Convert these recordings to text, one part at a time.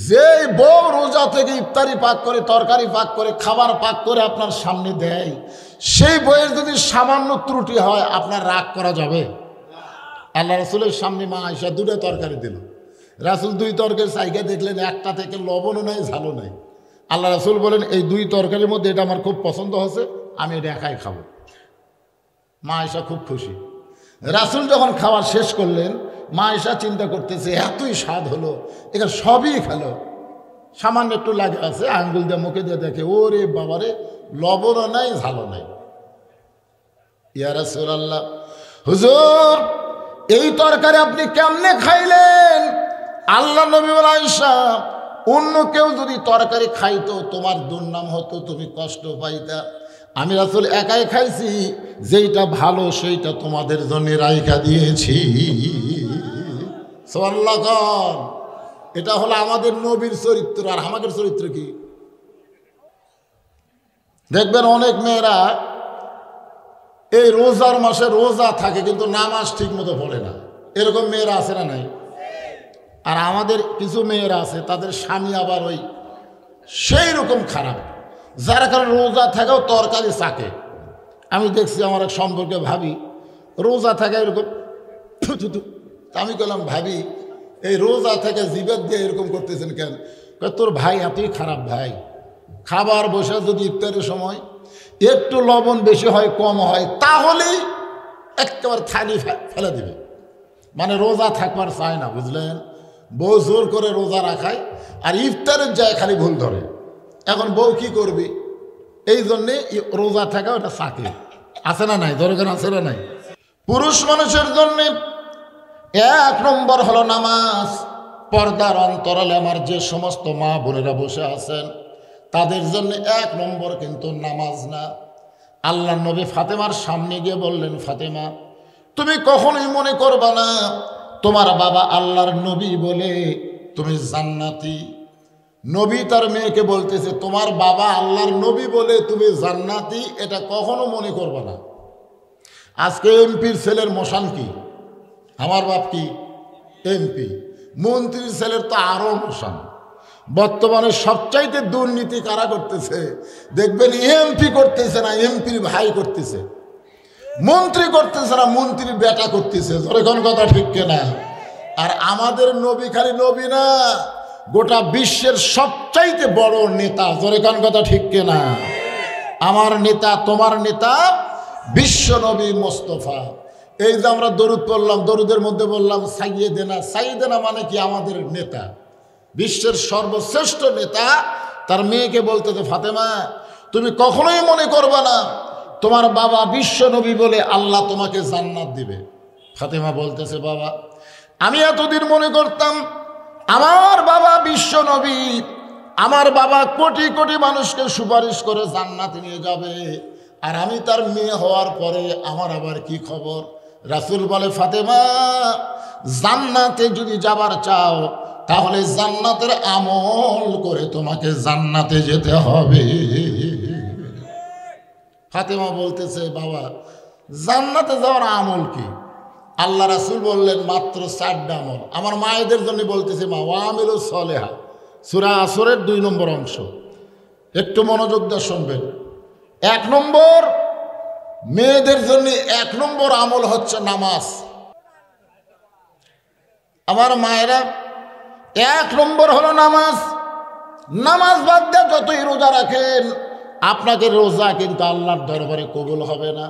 যেই বউ রোজা থেকে ইফতারি পাক করে, তরকারি পাক করে, খাবার পাক করে আপনার সামনে দেয়, সেই বইয়ের যদি সামান্য ত্রুটি হয় আপনার রাগ করা যাবে? আল্লাহ রাসূলের সামনে মা আয়েশা দুটো তরকারি দিল। রাসূল দুই তরকারি চাইকে দেখলেন একটা থেকে লবণও নাই, ঝালও নাই। আল্লাহ রাসূল বলেন, এই দুই তরকারির মধ্যে এটা আমার খুব পছন্দ হয়েছে, আমি এটা একাই খাবো। মা আয়েশা খুব খুশি। রাসূল যখন খাওয়া শেষ করলেন, মা আয়েশা চিন্তা করতেছে এতই স্বাদ হলো, এখানে সবই খেলো, সামান্য একটু লাগে আছে, আঙ্গুল দিয়ে মুখে দিয়ে দেখে ওরে বাবারে লবণও নাই, ঝালও নাই। ইয়া রাসূলুল্লাহ, হুজুর এই তরকারি আপনি কেমনে খাইলেন? আল্লাহ নবী বলেন, আয়েশা অন্য কেউ যদি তরকারি খাইতো তোমার দুর্নাম হতো, তুমি কষ্ট পাইতা। আমি রাসূল একাই খাইছি, যেইটা ভালো সেইটা তোমাদের জন্য রাইখা দিয়েছি। সুবহানাল্লাহ। এটা হলো আমাদের নবীর চরিত্র। আর আমাদের চরিত্র কি? দেখবেন অনেক মেয়েরা এই রোজার মাসে রোজা থাকে কিন্তু নামাজ ঠিক মতো পড়ে না, এরকম মেয়েরা আছে না নাই? আর আমাদের কিছু মেয়েরা আছে তাদের স্বামী আবার ওই সেই রকম খারাপ, যার কারণে রোজা থাকেও তরকারি চাকে। আমি দেখছি আমার এক সম্পর্কে ভাবি রোজা থাকে এরকম, আমি বললাম ভাবি এই রোজা থেকে জিবের দিয়ে এরকম করতেছেন কেন? তোর ভাই এতই খারাপ ভাই, খাবার বসে যদি ইফতারের সময় একটু লবণ বেশি হয় কম হয় তাহলেই একেবারে থালি ফেলে দিবে, মানে রোজা থাকবার চায় না, বুঝলেন? বউ জোর করে রোজা রাখায় আর ইফতারের যায় খালি ভুল ধরে। এখন বউ কি করবি? এই জন্যে রোজা থাকা ওটা চাকে, আছে না নাই? দরকার আছে না নাই? পুরুষ মানুষের জন্যে এক নম্বর হলো নামাজ। পর্দার অন্তরালে আমার যে সমস্ত মা বোনেরা বসে আছেন তাদের জন্য এক নম্বর কিন্তু নামাজ না। আল্লাহ নবী ফাতেমার সামনে গিয়ে বললেন, ফাতেমা তুমি কখনোই মনে করবা না তোমার বাবা আল্লাহর নবী বলে তুমি জান্নাতি। নবী তার মেয়েকে বলতেছে তোমার বাবা আল্লাহর নবী বলে তুমি জান্নাতি, এটা কখনো মনে করবা না। আজকে এমপির ছেলের মশান কি? আমার বাপ কি এমপি, মন্ত্রীর ছেলের তো আরো মশান। বর্তমানে সবচাইতে দুর্নীতি কারা করতেছে দেখবেন, এমপি করতেছে না, এমপির ভাই করতেছে। মন্ত্রী করতেছে না, মন্ত্রীর বেটা করতেছে। যখন কথা ঠিক না? আর আমাদের নবী খালি নবী না, গোটা বিশ্বের সবচাইতে বড় নেতা। যখন কথা ঠিক না? আমার নেতা, তোমার নেতা বিশ্ব নবী মোস্তফা। এই যে আমরা দরুদ পড়লাম, দরুদের মধ্যে বললাম সাইয়েদেনা। সাইয়েদেনা মানে কি? আমাদের নেতা, বিশ্বের সর্বশ্রেষ্ঠ নেতা। তার মেয়েকে বলতেছে ফাতেমা তুমি কখনোই মনে করবা না তোমার বাবা বিশ্ব নবী বলে আল্লাহ তোমাকে জান্নাত দিবে। ফাতেমা বলতেছে বাবা আমি এতদিন মনে করতাম আমার বাবা বিশ্ব নবী, আমার বাবা কোটি কোটি মানুষকে সুপারিশ করে জান্নাতে নিয়ে যাবে, আর আমি তার মেয়ে হওয়ার পরে আমার আবার কি খবর? রাসূল বলে ফাতেমা জান্নাতে যদি যাবার চাও তাহলে জান্নাতের আমল করে তোমাকে জান্নাতে যেতে হবে। ফাতেমা বলতেছে বাবা জান্নাতে যাওয়ার আমল কি? আল্লাহ রাসূল বললেন মাত্র 4টা আমল। আমার মায়েদের জন্য বলতেছে মা ওয়ামিলুস সলিহা, সূরা আসরের 2 নম্বর অংশ, একটু মনোযোগ দিয়ে শুনবেন। 1 নম্বর মেয়েদের জন্য 1 নম্বর আমল হচ্ছে নামাজ। আমার মায়েরা 1 নম্বর হলো নামাজ। নামাজ বাদ দিয়ে যতই রোজা রাখেন আপনাকে রোজা কিন্তু আল্লাহর দরবারে কবুল হবে না।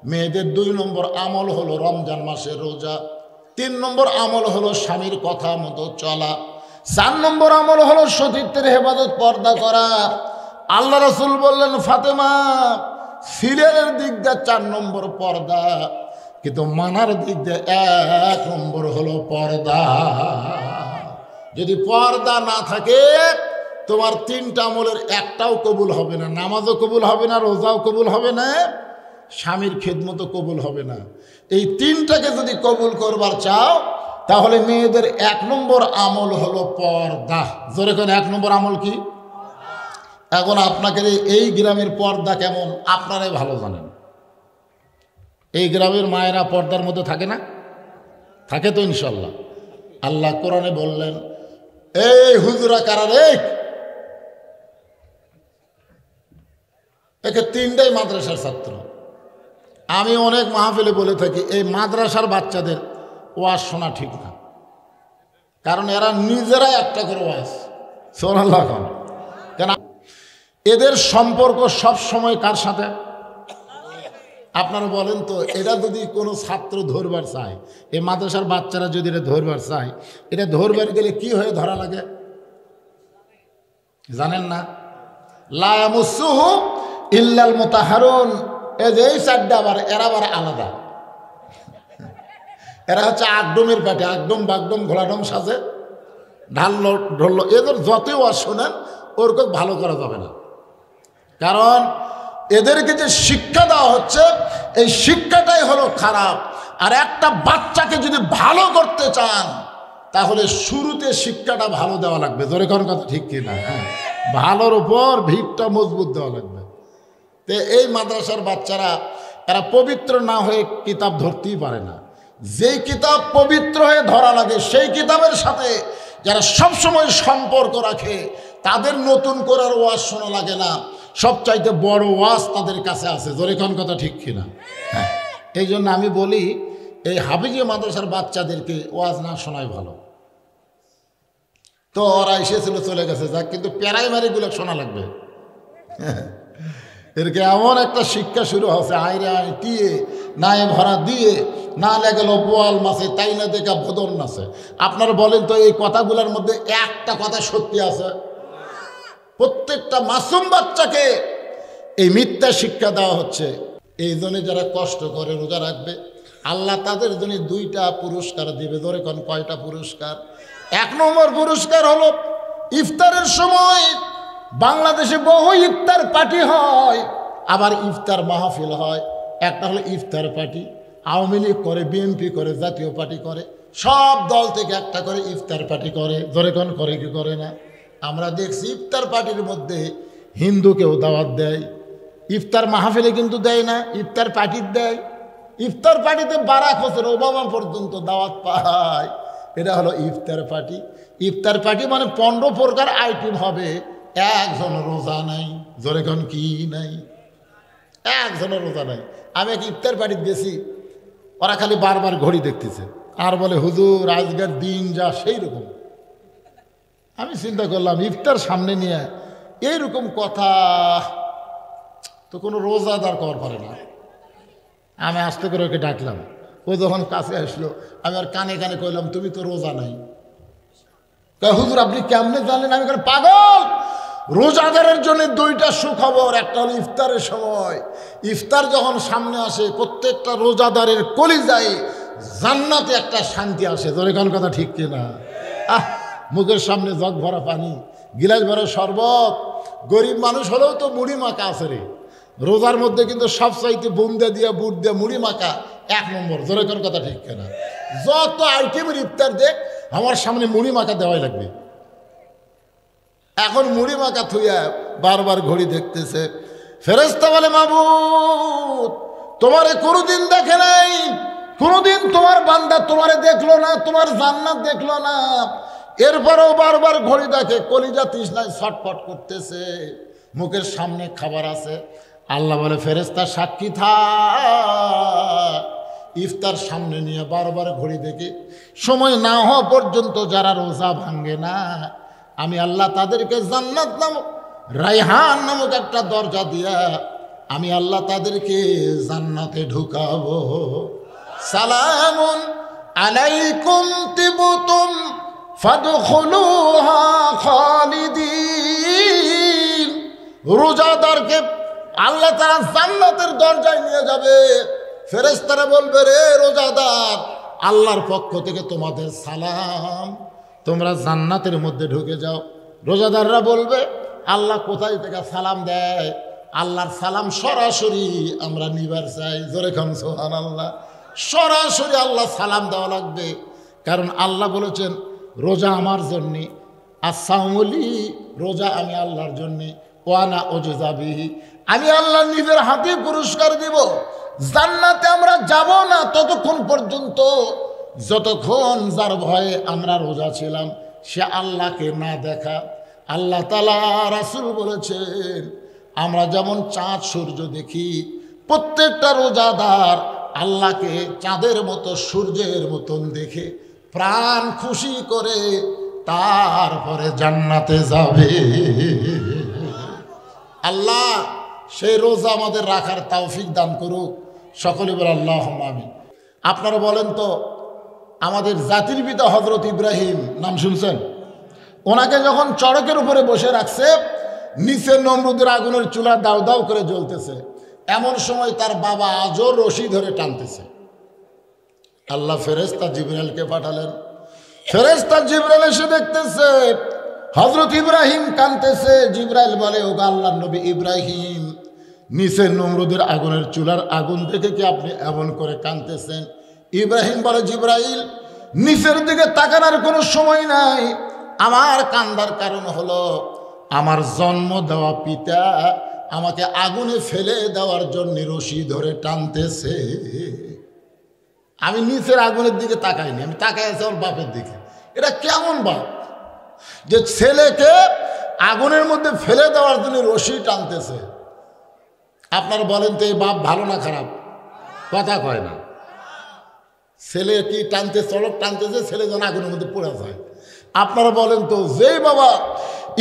মেয়েদের 2 নম্বর আমল হলো রমজান মাসের রোজা। 3 নম্বর আমল হলো স্বামীর কথা মতো চলা। 4 নম্বর আমল হলো সতীত্বের হেফাজত, পর্দা করা। আল্লাহ রাসূল বললেন ফাতেমা সিরিয়ালের দিক দিয়ে 4 নম্বর পর্দা, কিন্তু মানার দিক দিয়ে 1 নম্বর হলো পর্দা। যদি পর্দা না থাকে তোমার 3টা আমলের একটাও কবুল হবে না। নামাজও কবুল হবে না, রোজাও কবুল হবে না, স্বামীর খেদমতও কবুল হবে না। এই 3টাকে যদি কবুল করবার চাও তাহলে মেয়েদের 1 নম্বর আমল হলো পর্দা। জোরে করে 1 নম্বর আমল কি? এখন আপনাকে এই গ্রামের পর্দা কেমন আপনারাই ভালো জানেন। এই গ্রামের মায়েরা পর্দার মধ্যে থাকে না? থাকে তো ইনশাল্লাহ। আল্লাহ কোরআনে বললেন এই হুজুরা কারা রে? একে তিনটাই মাদ্রাসার ছাত্র। আমি অনেক মাহফিলে বলে থাকি এই মাদ্রাসার বাচ্চাদের ওয়াজ শোনা ঠিক না, কারণ এরা নিজেরাই একটা করে ওয়াজ সুবহানাল্লাহ। কেন এদের সম্পর্ক সব সময় কার সাথে? আপনারা বলেন তো, এটা যদি কোনো ছাত্র ধরবার চায়, এই মাদ্রাসার বাচ্চারা যদি এটা ধরবার চায়, এটা ধরবার গেলে কি হয়ে ধরা লাগে জানেন না? লা ইয়ামুসুহু ইল্লাল মুতাহহারুন। এই যে এই চারটা আবার এরা আবার আলাদা। এরা হচ্ছে আকডমের পাটে, আকডম বাগডম ঘোলাডম সাজে ঢাললো ঢললো। এদের যতই ওয়াজ শোনেন ওরকম ভালো করা যাবে না, কারণ এদেরকে যে শিক্ষা দেওয়া হচ্ছে এই শিক্ষাটাই হলো খারাপ। আর একটা বাচ্চাকে যদি ভালো করতে চান তাহলে শুরুতে শিক্ষাটা ভালো দেওয়া লাগবে। জোরে কোন কথা ঠিক কিনা? হ্যাঁ, ভালোর উপর ভিতটা মজবুত দেওয়া লাগবে। তো এই মাদ্রাসার বাচ্চারা এরা পবিত্র না হয়ে কিতাব ধরতেই পারে না। যেই কিতাব পবিত্র হয়ে ধরা লাগে সেই কিতাবের সাথে যারা সবসময় সম্পর্ক রাখে তাদের নতুন করার ওয়াজ শোনা লাগে না। সবচাইতে বড় ওয়াজ তাদের কাছে আছে। জোরে কোন কথা ঠিক কিনা? হ্যাঁ, এই জন্য আমি বলি এই হাফিজিয়া মাদ্রাসার বাচ্চাদেরকে ওয়াজ না শোনাই ভালো। তো ওরা এসেছিল চলে গেছে যাক, কিন্তু প্রাইমারিগুলো শোনা লাগবে। এরকে এমন একটা শিক্ষা শুরু হচ্ছে, আইরে আই টিয়ে নায়ে ভরা দিয়ে না লেগেল বোয়াল মাছে তাই না দেখা বদর নাছে। আপনারা বলেন তো এই কথাগুলোর মধ্যে একটা কথা সত্যি আছে? প্রত্যেকটা মাসুম বাচ্চাকে এই মিথ্যা শিক্ষা দেওয়া হচ্ছে। এই জন্য যারা কষ্ট করে রোজা রাখবে আল্লাহ তাদের জন্য দুইটা পুরস্কার দিবে। ধরে কোন কয়টা পুরস্কার? এক নম্বর পুরস্কার হলো ইফতারের সময় বাংলাদেশে বহু ইফতার পার্টি হয়, আবার ইফতার মাহফিল হয়। একটা হলো ইফতার পার্টি, আওয়ামী লীগ করে, বিএনপি করে, জাতীয় পার্টি করে, সব দল থেকে একটা করে ইফতার পার্টি করে। ধরে কোন করে কি করে না? আমরা দেখছি ইফতার পার্টির মধ্যে হিন্দুকেও দাওয়াত দেয়, ইফতার মাহফিলে কিন্তু দেয় না, ইফতার পার্টির দেয়। ইফতার পার্টিতে বারাক হোসেন ওবামা পর্যন্ত দাওয়াত পায়। এটা হলো ইফতার পার্টি। ইফতার পার্টি মানে 15 প্রকার আইটেম হবে, একজন রোজা নাই। জোরে কোন কি নাই? একজনের রোজা নাই। আমি এক ইফতার পার্টিতে গেছি, ওরা খালি বারবার ঘড়ি দেখতেছে আর বলে হুজুর আজকের দিন যা সেই রকম। আমি চিন্তা করলাম ইফতার সামনে নিয়ে এইরকম কথা তো কোনো রোজাদার কর পারে না। আমি আস্তে করে ওকে ডাকলাম, ও যখন কাছে আসলো আমি আর কানে কানে কইলাম তুমি তো রোজা নাই। হুজুর আপনি কেমনে জানলেন? আমি পাগল, রোজাদারের জন্য দুইটা সুখবর। একটা হলো ইফতারের সময়, ইফতার যখন সামনে আসে প্রত্যেকটা রোজাদারের কলিজায় জান্নাতে একটা শান্তি আসে। ধরে কোন কথা ঠিক কিনা? মুখের সামনে জগ ভরা পানি, গিলাস ভরা শরবত। গরিব মানুষ হলেও তো মুড়ি মাখা আছে রে। রোজার মধ্যে কিন্তু সব চাইতে বুন্দা দিয়া বুট দিয়া মুড়ি মাখা এক নম্বর। জোরে কোন কথা ঠিক কিনা? যত আইটেমের ইফতার দেখ আমার সামনে মুড়ি মাখা দেওয়াই লাগবে। এখন মুড়ি মাখা থুইয়া বারবার ঘড়ি দেখতেছে। ফেরেশতা বলে মাবুদ তোমারে কোনোদিন দেখে নাই, কোনোদিন তোমার বান্দা তোমারে দেখলো না, তোমার জান্নাত দেখলো না, এরপরেও বারবার ঘড়ি দেখে, কলিজা তৃষ্ণায় ছটফট করতেছে, মুখের সামনে খাবার আছে। আল্লাহ বলে ফেরেশতা সাক্ষী থাক, ইফতার সামনে নিয়ে বারবার ঘড়ি দেখে সময় না হওয়া পর্যন্ত যারা রোজা ভাঙ্গে না আমি আল্লাহ তাদেরকে জান্নাত নামক রায়হান নামক একটা দরজা দিয়া আমি আল্লাহ তাদেরকে জান্নাতে ঢুকাবো। সালামুন আলাইকুম তিবতুম ফাদখুলুহা খালিদিন। রোজাদারকে আল্লাহ তাআলা জান্নাতের দরজায় নিয়ে যাবে। ফেরেশতারা বলবে রে রোজাদার আল্লাহর পক্ষ থেকে তোমাদের সালাম, তোমরা জান্নাতের মধ্যে ঢুকে যাও। রোজাদাররা বলবে আল্লাহ কোথায় থেকে সালাম দেয়? আল্লাহর সালাম সরাসরি আমরা নিবার চাই। জোরে খান সুবহানাল্লাহ। সরাসরি আল্লাহ সালাম দেওয়া লাগবে, কারণ আল্লাহ বলেছেন রোজা আমার জন্যে, আসামলি রোজা আমি আল্লাহর জন্যে, ওয়ানা ওজজাবিহি আমি আল্লাহ নিজের হাতে পুরস্কার দিব। জান্নাতে আমরা যাব না ততক্ষণ পর্যন্ত যতক্ষণ যার ভয়ে আমরা রোজা ছিলাম সে আল্লাহকে না দেখা। আল্লাহ তাআলা রাসূল বলেছেন, আমরা যেমন চাঁদ সূর্য দেখি, প্রত্যেকটা রোজাদার আল্লাহকে চাঁদের মতো সূর্যের মতন দেখে প্রাণ খুশি করে তারপরে জান্নাতে যাবে। আল্লাহ সেই রোজা আমাদের রাখার তৌফিক দান করুক। সকলে বলে আল্লাহুম্মা আমিন। আপনারা বলেন তো, আমাদের জাতির পিতা হযরত ইব্রাহিম নাম শুনছেন? ওনাকে যখন চড়কের উপরে বসে রাখছে, নিচে নমরুদের আগুনের চুলা দাউ দাউ করে জ্বলতেছে, এমন সময় তার বাবা আজও রশি ধরে টানতেছে। আল্লাহ ফেরেশতা জিবরাইলকে পাঠালেন। ফেরেশতা জিবরাইল এসে দেখতেছে হযরত ইব্রাহিম কাঁদতেছে। জিবরাইল বলে, ও আল্লাহর নবী ইব্রাহিম, নিচে নমরুদের আগুনের চুলার আগুন দেখে কি আপনি এমন করে কাঁদতেছেন? ইব্রাহিম বলে, জিবরাইল, নিচের দিকে তাকানোর কোনো সময় নাই। আমার কান্দার কারণ হলো আমার জন্ম দেওয়া পিতা আমাকে আগুনে ফেলে দেওয়ার জন্য রশি ধরে টানতেছে। আমি নিচের আগুনের দিকে তাকাইনি, আমি তাকাই আছি ওর বাপের দিকে। এটা কেমন বাপ যে ছেলেকে আগুনের মধ্যে ফেলে দেওয়ার জন্য রশি টানতেছে? আপনারা বলেন তো, এই বাপ ভালো না খারাপ? কথা কয় না। ছেলে কি টানতে, চড়ক টানতেছে, ছেলে যেন আগুনের মধ্যে পড়ে যায়। আপনারা বলেন তো, যেই বাবা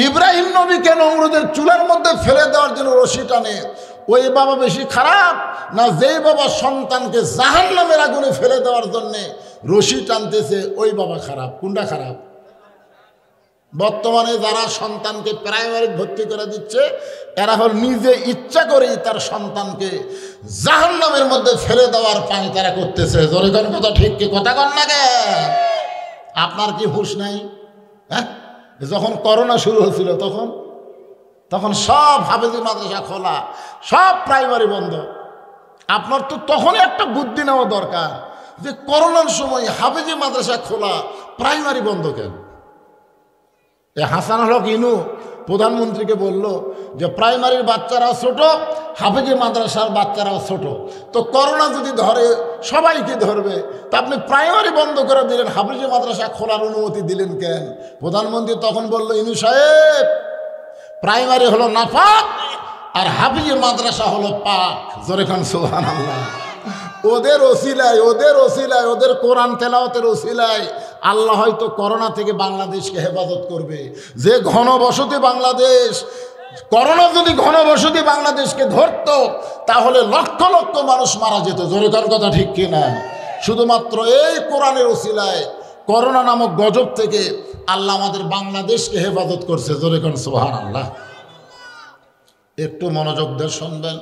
ইব্রাহিম নবীকে নমরুদের চুলার মধ্যে ফেলে দেওয়ার জন্য রশি টানে, ওই বাবা বেশি খারাপ না যেই বাবা সন্তানকে জাহান্নামের আগুনে ফেলে দেওয়ার জন্য রশি টানতেছে ওই বাবা খারাপ? কোনটা খারাপ? বর্তমানে যারা সন্তানকে প্রাইমারি ভর্তি করে দিচ্ছে, এরা হল নিজে ইচ্ছা করেই তার সন্তানকে জাহান্নামের মধ্যে ফেলে দেওয়ার পানি তারা করতেছে। জোরে কোন কথা, ঠিক কি কথা কন না কে? আপনার কি হুঁশ নাই? হ্যাঁ, যখন করোনা শুরু হয়েছিল তখন সব হাফেজি মাদ্রাসা খোলা, সব প্রাইমারি বন্ধ। আপনার তো তখনই একটা বুদ্ধি নেওয়া দরকার যে করোনার সময় হাফেজি মাদ্রাসা খোলা, প্রাইমারি বন্ধ কেন? হাসানুল হক ইনু প্রধানমন্ত্রীকে বলল যে প্রাইমারির বাচ্চারাও ছোট, হাফেজি মাদ্রাসার বাচ্চারাও ছোট, তো করোনা যদি ধরে সবাইকে ধরবে, তা আপনি প্রাইমারি বন্ধ করে দিলেন, হাফেজি মাদ্রাসা খোলার অনুমতি দিলেন কেন? প্রধানমন্ত্রী তখন বলল, ইনু সাহেব, প্রাইমারি হলো নাপাক আর হাফেজি মাদ্রাসা হলো পাক। জোরে খান সুবহানাল্লাহ। ওদের ওসিলায় ওদের কোরআন তেলাওয়াতের ওসিলায় আল্লাহ হয়তো করোনা থেকে বাংলাদেশকে হেফাজত করবে। যে ঘনবসতি বাংলাদেশ, করোনা যদি ঘনবসতি বাংলাদেশকে ধরত, তাহলে লক্ষ লক্ষ মানুষ মারা যেত। জোরে কার কথা, ঠিক কিনা? শুধুমাত্র এই কোরআনের ওসিলায় করোনা নামক গজব থেকে আল্লাহ আমাদের বাংলাদেশকে হেফাজত করছে। জোরে কান সুবহানাল্লাহ। একটু মনোযোগ দিয়ে শুনবেন।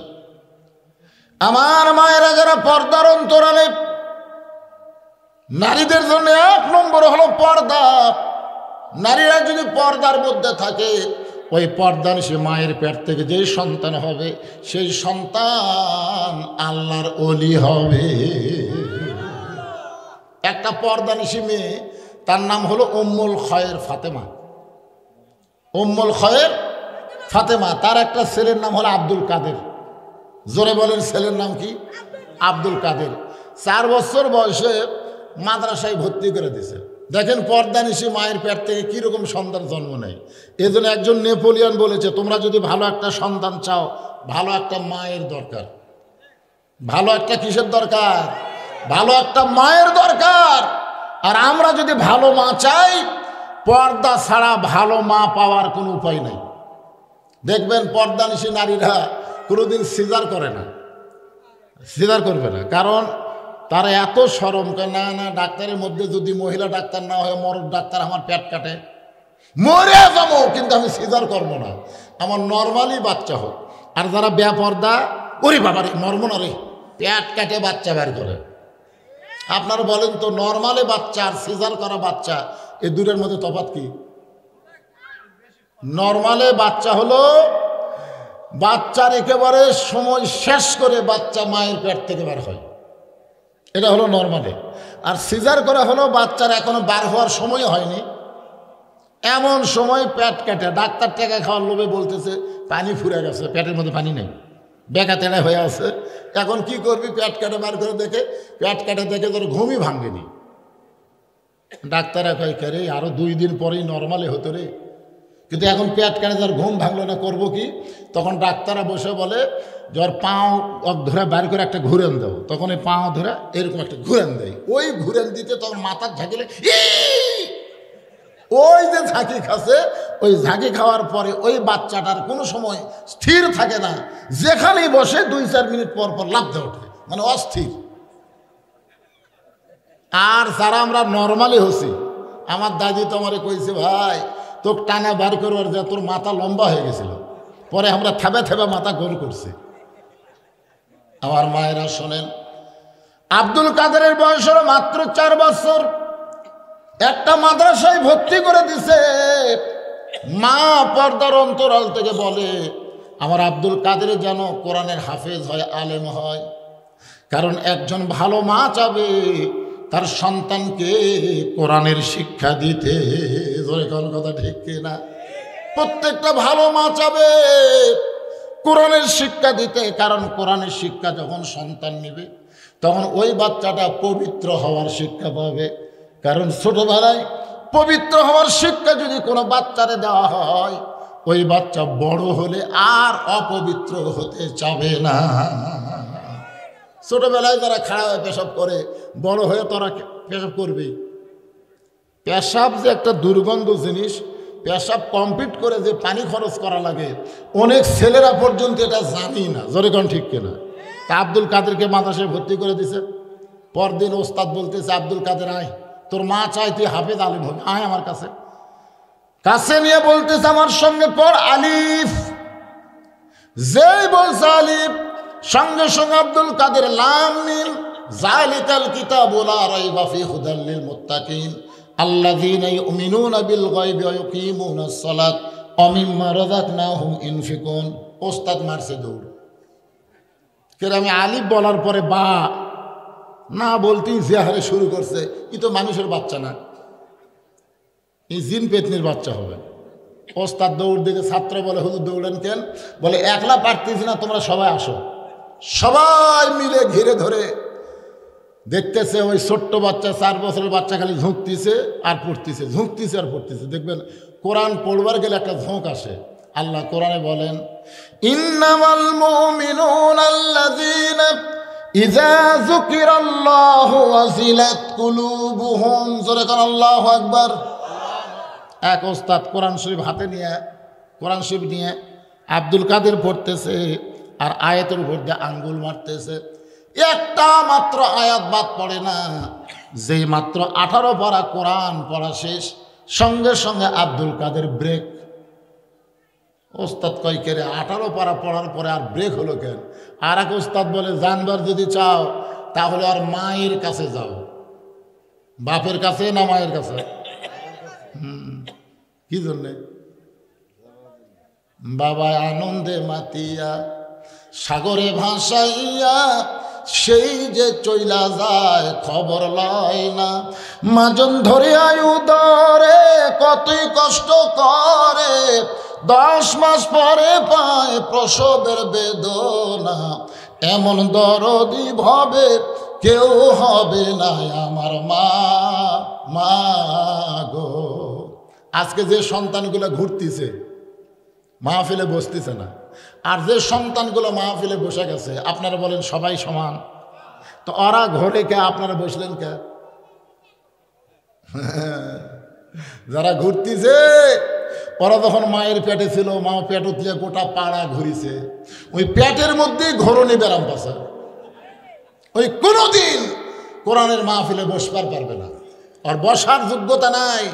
আমার মায়েরা যারা পর্দার অন্তরালে, নারীদের জন্য 1 নম্বর হলো পর্দা। নারীরা যদি পর্দার মধ্যে থাকে, ওই পর্দানিশী মায়ের পেট থেকে যেই সন্তান হবে, সেই সন্তান আল্লাহর ওলি হবে। একটা পর্দানিশী মেয়ে, তার নাম হলো উম্মুল খয়ের ফাতেমা। উম্মুল খয়ের ফাতেমা, তার একটা ছেলের নাম হলো আব্দুল কাদের। জোরে বলেন, ছেলের নাম কি? আব্দুল কাদের। 4 বছর বয়সে মাদ্রাসায় ভর্তি করে দিয়েছে। দেখেন পর্দানিশী মায়ের পেট থেকে কীরকম সন্তান জন্ম নেয়। এই জন্য একজন নেপোলিয়ন বলেছে, তোমরা যদি ভালো একটা সন্তান চাও, ভালো একটা মায়ের দরকার। ভালো একটা কিসের দরকার? ভালো একটা মায়ের দরকার। আর আমরা যদি ভালো মা চাই, পর্দা ছাড়া ভালো মা পাওয়ার কোনো উপায় নাই। দেখবেন পর্দানিশী নারীরা কোনোদিন সিজার করে না, সিজার করবে না, কারণ তারা এত শরম করে, না ডাক্তারের মধ্যে যদি মহিলা ডাক্তার না হয়, মরদ ডাক্তার, আমার পেট কাটে, মরে যাবো, কিন্তু আমি সিজার করবো না, আমার নর্মালি বাচ্চা হোক। আর যারা বেপর্দা, ওরে বাবা রে, মরবো না রে, পেট কাটে বাচ্চা বের করে। আপনারা বলেন তো, নর্মালি বাচ্চা আর সিজার করা বাচ্চা, এই দুটোর মধ্যে তফাৎ কি? নর্মালে বাচ্চা হলো বাচ্চার একেবারে সময় শেষ করে বাচ্চা মায়ের পেট থেকে বের হয়, এটা হলো নর্মালে। আর সিজার করা হলো বাচ্চার এখনো বার হওয়ার সময় হয়নি, এমন সময় পেট কাটে। ডাক্তার টাকা খাওয়ার লোভে বলতেছে পানি ফুরে গেছে, পেটের মধ্যে পানি নেই, বেকা তেড়া হয়ে আছে। এখন কি করবি? পেট কাটে বার করে দেখে, পেট কাটে দেখে তোর ঘুমই ভাঙেনি। ডাক্তাররা কয় কে রে আরও 2 দিন পরেই নর্মালে হতো রে, কিন্তু এখন পেট কানে যার ঘুম ভাঙলো না, করবো কি? তখন ডাক্তাররা বসে বলে জ্বর পাও ধরে বাইর করে একটা ঘুরেন দাও, তখন এই পাও ধরে এরকম একটা ঘুরেন দেয়, ওই ঘুরেন দিতে তখন মাথার ঝাঁকিলে ওই যে ঝাঁকি খাচ্ছে, ওই ঝাঁকি খাওয়ার পরে ওই বাচ্চাটার কোনো সময় স্থির থাকে না, যেখানেই বসে 2-4 মিনিট পর পর লাফতে ওঠে, মানে অস্থির। আর যারা আমরা নর্মালি হচ্ছি, আমার দাদি তো আমারে কইছে ভাই তোকে টানা বার করবার যা তোর মাথা লম্বা হয়ে গেছিল, পরে আমরা থেবে থেবে মাথা গোল করছি। আমার মায়েরা শোনেন, আব্দুল কাদেরের বয়স হলো মাত্র 4 বছর, একটা মাদ্রাসায় ভর্তি করে দিছে। মা পর্দার অন্তরাল থেকে বলে আমার আব্দুল কাদের যেন কোরআনের হাফেজ হয়, আলেম হয়, কারণ একজন ভালো মা চাবে তার সন্তানকে কোরআনের শিক্ষা দিতে। জোরে কোন কথা ঠিক কিনা? প্রত্যেকটা ভালো মা চাবে কোরআনের শিক্ষা দিতে, কারণ কোরআনের শিক্ষা যখন সন্তান নেবে তখন ওই বাচ্চাটা পবিত্র হওয়ার শিক্ষা পাবে। কারণ ছোটবেলায় পবিত্র হওয়ার শিক্ষা যদি কোনো বাচ্চারে দেওয়া হয়, ওই বাচ্চা বড় হলে আর অপবিত্র হতে চাবে না। ছোটবেলায় যারা খাড়া হয়ে পেশাব করে, বড় হয়ে তারা পেশাব করবে। পেশাব যে একটা দুর্গন্ধ জিনিস, পেশাব কমপ্লিট করে যে পানি খরচ করা লাগে, অনেক ছেলেরা পর্যন্ত এটা জানি না। জোরে কোন ঠিক কিনা? তা আব্দুল কাদেরকে মাদ্রাসায় ভর্তি করে দিছে। পরদিন ওস্তাদ বলতেছে আব্দুল কাদের আয়, তোর মা চাই তুই হাফেজ আলিম হবে, আয় আমার কাছে। কাছে নিয়ে বলতেছে আমার সঙ্গে পড় আলিফ। যেই বলছে আলিফ, সঙ্গে সঙ্গে আব্দুল কাদের লাম মিম যালিকাল কিতাবু লা রাইবা ফি হুদাল লিল মুত্তাকিন আল্লাযীনা ইউমিনুনা বিল গায়বি ওয়া ইউকিমুনাস সালাত ওয়া মিম্মা রাযাকনাহুম ইনফিকুন। ওস্তাদ মারছে দৌড়। কেন আমি আলিফ বলার পরে বা না বলতেই যে হারে শুরু করছে, ই তো মানুষের বাচ্চা না, এই জিন পেতনির বাচ্চা হবে। ওস্তাদ দৌড় দিকে, ছাত্র বলে হুজুর দৌড়েন কেন? বলে একলা পারতেছি না, তোমরা সবাই আসো। সবাই মিলে ঘিরে ধরে দেখতেছে ওই ছোট্ট বাচ্চা, 4 বছরের বাচ্চা খালি ঝুঁকতেছে আর পড়তেছে, ঝুঁকতেছে আর পড়তেছে। দেখবেন কোরআন পড়বার গেলে একটা ঝোঁক আসে। আল্লাহ কোরআনে বলেন ইন্নামাল মুমিনুনা আল্লাযীনা ইযা যুকিরাল্লাহু ওয়াজিলাত কুলুবুহুম। জোরে কোন আল্লাহু আকবার। এক ওস্তাদ কোরআন শরীফ হাতে নিয়ে, কোরআন শরীফ নিয়ে আব্দুল কাদের পড়তেছে আর আয়াতের উপর দিয়ে আঙ্গুল মারতেছে। একটা মাত্র আয়াত বাদ পড়ে না। যেই মাত্র 18 পারা কোরআন পড়া শেষ, সঙ্গে সঙ্গে আব্দুল কাদের ব্রেক। ওস্তাদ কয় কে রে, 18 পারা পড়ার পরে আর ব্রেক হলো কেন? আর এক ওস্তাদ বলে জানবার যদি চাও তাহলে আর মায়ের কাছে যাও। বাপের কাছে না মায়ের কাছে? কি জন্যে? বাবা আনন্দে মাতিয়া সাগরে ভাসাইয়া সেই যে চইলা যায় খবর লয় না। মাজন ধরে আয়ু ধরে কতই কষ্ট করে, 10 মাস পরে পায় প্রসবের বেদনা। এমন দরদি ভাবে কেউ হবে না আমার মা, মা গো। আজকে যে সন্তানগুলো ঘুরতেছে মাহফিলে বসতেছে না, আর যে সন্তানগুলো মাহফিলে বসে গেছে, আপনারা বলেন সবাই সমান? তো ওরা ঘরে কে, আপনারা বসলেন কে? যারা ঘুরতেছে ওরা যখন মায়ের পেটে ছিল, মা পেট উঠলে গোটা পাড়া ঘুরিছে, ওই পেটের মধ্যেই ঘরণী ব্যারাম পাশে। ওই কোনোদিন কোরআনের মাহফিলে বসবার পারবে না, আর বসার যোগ্যতা নাই।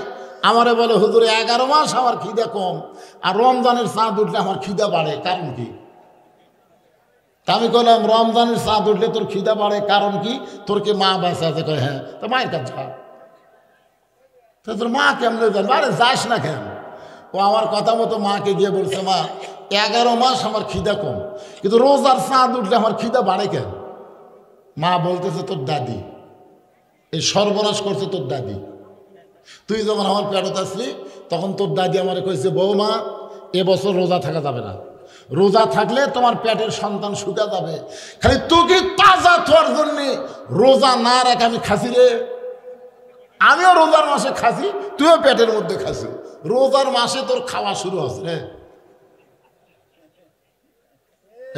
আমারে বলে হুজুরে 11 মাস আমার খিদা কম, আর রমজানের চাঁদ উঠলে আমার খিদা বাড়ে, কারণ কি? আমি বললাম রমজানের চাঁদ উঠলে তোর খিদা বাড়ে কারণ কি? তোর কি মা বাঁচা আছে? কয় হ্যাঁ। তো মায়ের কাছে যা। তো তোর মা কেমনে জানবে? আরে যাস না কেন? ও আমার কথা মতো মাকে গিয়ে বলছে মা 11 মাস আমার খিদা কম, কিন্তু রোজার চাঁদ উঠলে আমার খিদা বাড়ে কেন? মা বলতেছে তোর দাদি এই সর্বনাশ করছে, তোর দাদি। তুই যখন আমার পেটত আসলি তখন তোর দাদি আমারে কইছে বৌমা এবছর রোজা থাকা যাবে না, রোজা থাকলে তোমার পেটের সন্তান শুকা যাবে, খালি তোকে তাজা থাকার জন্য রোজা না রাখে আমি খাসি রে। আমিও রোজার মাসে খাসি, তুইও পেটের মধ্যে খাসি। রোজার মাসে তোর খাওয়া শুরু হচ্ছে রে।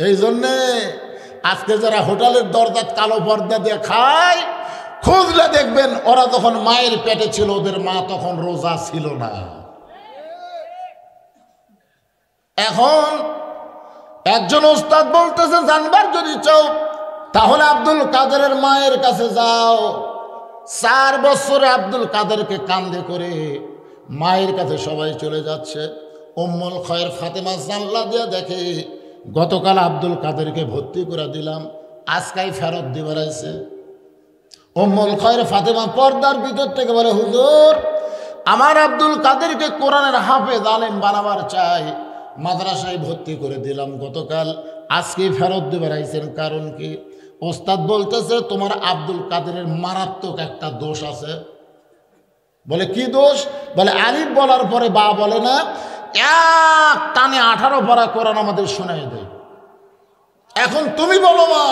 এই জন্যে আজকে যারা হোটেলের দরজাত কালো পর্দা দিয়ে খায়, খুঁজলে দেখবেন ওরা যখন মায়ের পেটে ছিল ওদের মা তখন রোজা ছিল না। এখন একজন ওস্তাদ বলতেছে, জানবার যদি চাও তাহলে আব্দুল কাদেরের মায়ের কাছে যাও। 4 বছরে আব্দুল কাদেরকে কান্দে করে মায়ের কাছে সবাই চলে যাচ্ছে। উম্মুল খয়ের ফাতেমা জানলা দিয়ে দেখে গতকাল আব্দুল কাদেরকে ভর্তি করে দিলাম, আজকাই ফেরত দিবার আইছে। উম্মুল খয়ের ফাতেমা পর্দার ভিতর থেকে বলে, হুজুর আমার আব্দুল কাদেরকে কোরআনের হাফেজ আলেম বানাবার চাই, মাদ্রাসায় ভর্তি করে দিলাম গতকাল, আজকে ফেরত দিবার আইছেন, কারণ কি? ওস্তাদ বলতেছে তোমার আব্দুল কাদেরের মারাত্মক একটা দোষ আছে। বলে কি দোষ? বলে আলিফ বলার পরে বা বলে না, এক টানে 18 পারা কোরআন আমাদের শোনাই দেয়। এখন তুমি বলো মা,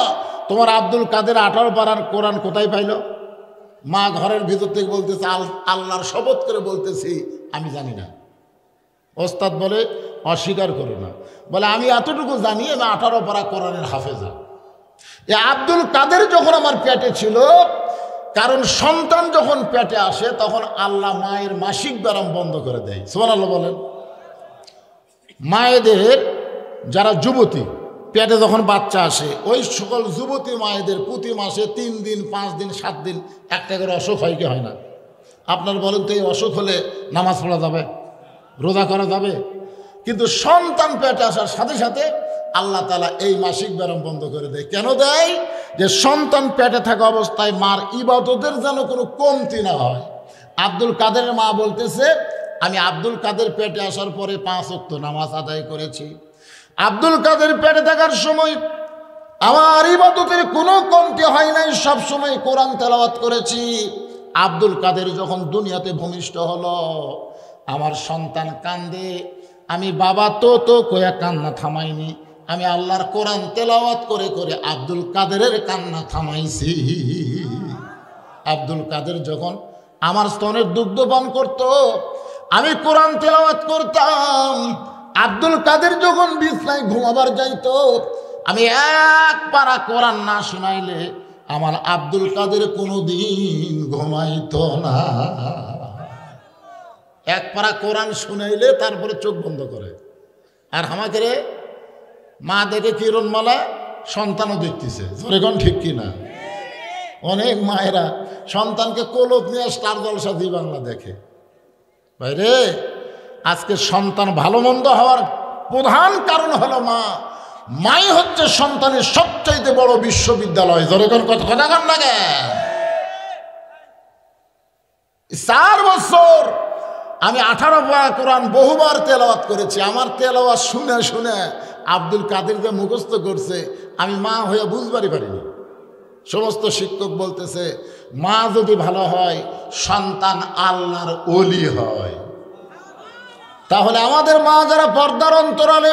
তোমার আব্দুল কাদের 18 পারার কোরআন কোথায় পাইল? মা ঘরের ভিতর থেকে বলতেছে, আল্লাহর শপথ করে বলতেছি আমি জানি না। ওস্তাদ বলে অস্বীকার করো না। বলে আমি এতটুকু জানি, আমি 18 পারা কোরআনের হাফেজা। এ আব্দুল কাদের যখন আমার পেটে ছিল, কারণ সন্তান যখন পেটে আসে তখন আল্লাহ মায়ের মাসিক ব্যারাম বন্ধ করে দেয়। সুবহানাল্লাহ বলেন। মায়েদের যারা যুবতী পেটে যখন বাচ্চা আসে, ওই সকল যুবতী মায়েদের প্রতি মাসে 3 দিন 5 দিন 7 দিন একটা করে অসুখ হয় কি হয় না? আপনার বলেন তো, এই অসুখ হলে নামাজ পড়া যাবে, রোজা করা যাবে? কিন্তু সন্তান পেটে আসার সাথে সাথে আল্লাহ তাআলা এই মাসিক ব্যারাম বন্ধ করে দেয়। কেন দেয়? যে সন্তান পেটে থাকা অবস্থায় মার ইবাদতের যেন কোনো কমতি না হয়। আব্দুল কাদেরের মা বলতেছে, আমি আব্দুল কাদের পেটে আসার পরে 5 ওয়াক্ত নামাজ আদায় করেছি। আব্দুল কাদের পেটে থাকার সময় আমার ইবাদতের কোনো কমতি হয় নাই, সব সময় কোরআন তেলাওয়াত করেছি। আব্দুল কাদের যখন দুনিয়াতে ভূমিষ্ঠ হলো, আমার সন্তান কান্দে, আমি বাবা তো কয়া কান্না থামাইনি, আমি আল্লাহর কোরআন তেলাওয়াত করে করে আব্দুল কাদেরের কান্না থামাইছি। আব্দুল কাদের যখন আমার স্তনের দুগ্ধ পান করত, আমি কোরআন তেলাওয়াত করতাম। আব্দুল কাদের যখন বিছনায় ঘুমাবার যাইতো, আমি 1 পারা কোরআন না শোনাইলে আমার আব্দুল কাদের কোনোদিন ঘুমাইতো না। 1 পারা কোরআন শুনাইলে তারপরে চোখ বন্ধ করে। আর আমাকে রে মা দেখে কিরণমালা, সন্তানও দেখতেছে, যখন ঠিক কিনা? অনেক মায়েরা সন্তানকে কোলত নিয়ে স্টার জলসা জি বাংলা দেখে। ভাইরে, আজকে সন্তান ভালো মন্দ হওয়ার প্রধান কারণ হলো মা। মাই হচ্ছে সন্তানের সবচাইতে বড় বিশ্ববিদ্যালয়। যখন কথা কন লাগে। 4 বছর আমি 18 পারা কোরআন বহুবার তেলাওয়াত করেছি। আমার তেলাওয়াত শুনে শুনে আব্দুল কাদের যে মুখস্থ করছে, আমি মা হয়ে বুঝবারই পারিনি। সমস্ত শিক্ষক বলতেছে, মা যদি ভালো হয় সন্তান আল্লাহর ওলি হয়। তাহলে আমাদের মা যারা পর্দার অন্তরালে,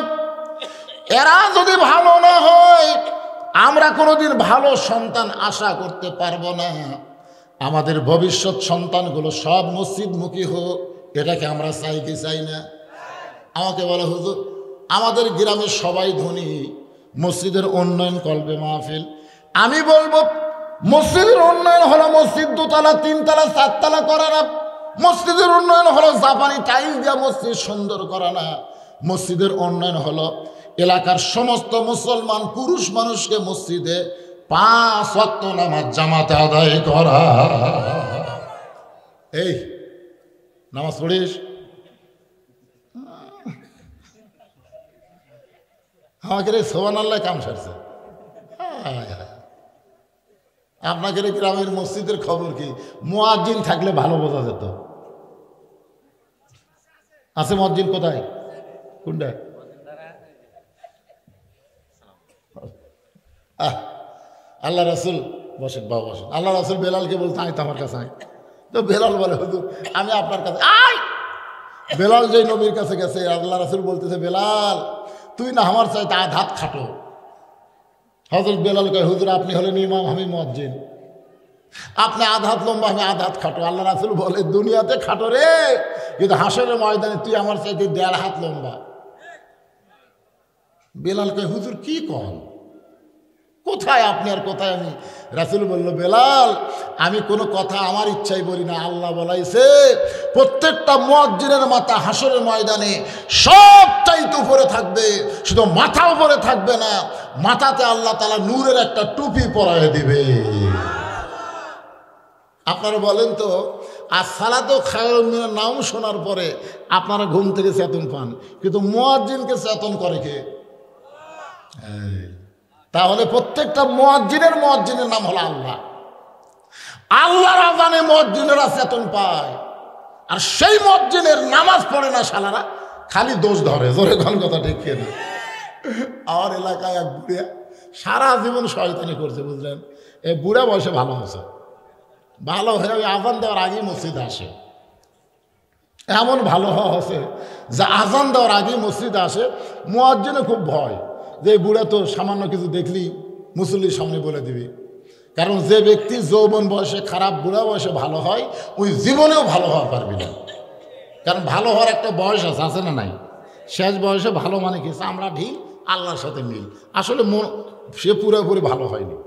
এরা যদি ভালো না হয় আমরা কোনোদিন ভালো সন্তান আশা করতে পারবো না। আমাদের ভবিষ্যৎ সন্তানগুলো সব মসজিদমুখী হোক, এটাকে আমরা চাই কি চাই না? আমাকে বলে, হুজুর আমাদের গ্রামের সবাই ধনী, মসজিদের উন্নয়ন করবে মাহফিল। আমি বলবো, মসজিদের উন্নয়ন হলো মসজিদ 2 তলা 3 তলা 4 তলা করা না। মসজিদের উন্নয়ন হলো জাপানি টাইলস দিয়ে মসজিদ সুন্দর করা না। মসজিদের উন্নয়ন হলো এলাকার সমস্ত মুসলমান পুরুষ মানুষকে মসজিদে 5 ওয়াক্ত নামাজ জামাতে আদায় করা। এই নামাজ পড়িস? আমাকে রে সুবহানাল্লাহ কাম সারছে। আপনাকে গ্রামের মসজিদের খবর কি? মুয়াজ্জিন থাকলে ভালো বোঝা যেত। আছে মুয়াজ্জিন? কোথায়? কোনটা? আল্লাহ রাসূল বসেন, বাবা বসেন। আল্লাহ রাসূল বেলালকে বলতে, আয় তো আমার কাছে আয়। তো বেলাল বলে, হুজুর আমি আপনার কাছে। আয়! বেলাল যে নবীর কাছে গেছে, আল্লাহ রাসূল বলতেছে, বেলাল তুই না আমার চাইতে আধাত খাটো। হযরত বেলাল কয়, হুজুর আপনি হলেন ইমাম, আমি মুয়াজ্জিন। আপনি আধ হাত লম্বা, আমি আধ হাত খাটো। আল্লাহ রাসূল বলে দুনিয়াতে খাটো রে, কিন্তু হাসরের ময়দানে তুই আমার চাইতে 1.5 হাত লম্বা। বেলাল কয় হুজুর কি কন, কোথায় আপনি আর কোথায় আমি? রাসূল বলল বেলাল, আমি কোনো কথা আমার ইচ্ছাই বলি না, আল্লাহ বলাইছে প্রত্যেকটা মুয়াজ্জিনের মাথা হাসরের ময়দানে সব চাইতে উপরে থাকবে, শুধু মাথা উপরে থাকবে না, মাথাতে আল্লাহ তাআলা নূরের একটা টুপি পরায় দিবে। আপনারা বলেন তো, আর সালাতু খায়রুম মিনান নাওম শোনার পরে আপনারা ঘুম থেকে চেতন পান, কিন্তু মুয়াজ্জিনকে চেতন করে কে? তাহলে প্রত্যেকটা মুয়াজ্জিনের নাম হলো আল্লাহ। আল্লাহর আযানে মুয়াজ্জিনেরা চেতন পায়, আর সেই মুয়াজ্জিনের নামাজ পড়ে না শালারা, খালি দোষ ধরে। জোরে কোন কথা ঠিক কিনা? আমার এলাকায় এক বুড়া সারা জীবন শয়তানি করছে, বুঝলেন? এই বুড়া বয়সে ভালো হয়েছে, ভালো হয়ে ওই আজান দেওয়ার আগেই মসজিদে আসে। এমন ভালো হওয়া হচ্ছে যে আজান দেওয়ার আগেই মসজিদে আসে। মুয়াজ্জিনে খুব ভয় যে এই বুড়া তো সামান্য কিছু দেখলি মুসল্লির সামনে বলে দিবি। কারণ যে ব্যক্তি যৌবন বয়সে খারাপ, বুড়া বয়সে ভালো হয়, ওই জীবনেও ভালো হওয়া পারবি না। কারণ ভালো হওয়ার একটা বয়স আছে না নাই? শেষ বয়সে ভালো মানে কি? আমরা ঢিল, আল্লাহর সাথে মিল। আসলে সে পুরোপুরি ভালো হয়নি।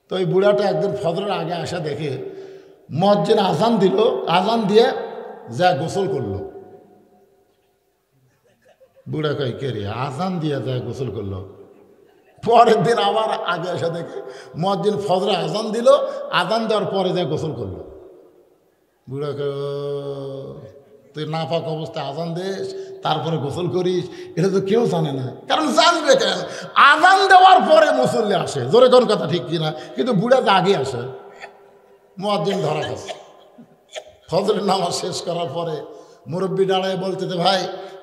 তো ওই বুড়াটা একদিন ফজরের আগে আসা দেখে মুয়াজ্জিন আজান দিল, আজান দিয়ে যা গোসল করলো। বুড়া কয় কে রে, আজান দিয়ে যা গোসল করলো? পরের দিন আবার আগে আসা দেখে মুয়াজ্জিন ফজরে আজান দিল, আজান দেওয়ার পরে যা গোসল করলো। বুড়া কয় তুই নাপাক অবস্থায় আজান দিস তারপরে গোসল করিস, এটা তো কেউ জানে না। কারণ জানবে কেন? আজান দেওয়ার পরে মুসল্লি আসে। জোরে কোন কথা ঠিক কিনা? কিন্তু বুড়া তো আগে আসে। মুয়াজ্জিন ধরা খাচ্ছে। ফজরের নামাজ শেষ করার পরে মুরব্বি দাঁড়ায় বলতেছে ভাই,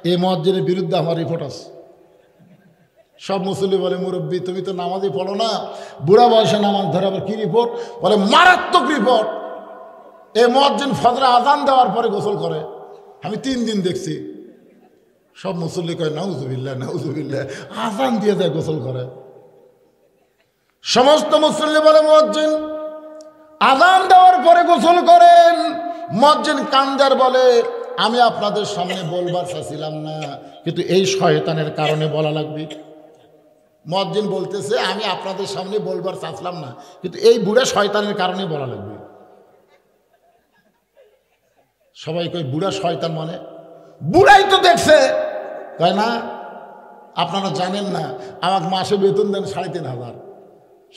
এই মুয়াজ্জিনের বিরুদ্ধে আমার রিপোর্ট আছে। সব মুসল্লি বলে মুরব্বি তুমি তো নামাজই পড়ো না, বুড়া বয়সে নামাজ ধরে আবার কি রিপোর্ট? বলে মারাত্মক রিপোর্ট। এই মুয়াজ্জিন ফজরে আজান দেওয়ার পরে গোসল করে, আমি 3 দিন দেখছি। সব মুসল্লি কয় নাউজুবিল্লাহ নাউজুবিল্লাহ, আজান দিয়ে যায় গোসল করে। সমস্ত মুসল্লি বলে মুয়াজ্জিন আজান দেওয়ার পরে গোসল করেন। মুয়াজ্জিন কান্দার বলে আমি আপনাদের সামনে বলবার চাইছিলাম না, কিন্তু এই শয়তানের কারণে বলা লাগবে। মুয়াজ্জিন বলতেছে আমি আপনাদের সামনে বলবার চাইছিলাম না, কিন্তু এই বুড়া শয়তানের কারণে বলা লাগবে। সবাই কয় বুড়া শয়তান মানে? বুড়াই তো দেখছে। কয় না, আপনারা জানেন না, আমাকে মাসে বেতন দেন 3,500।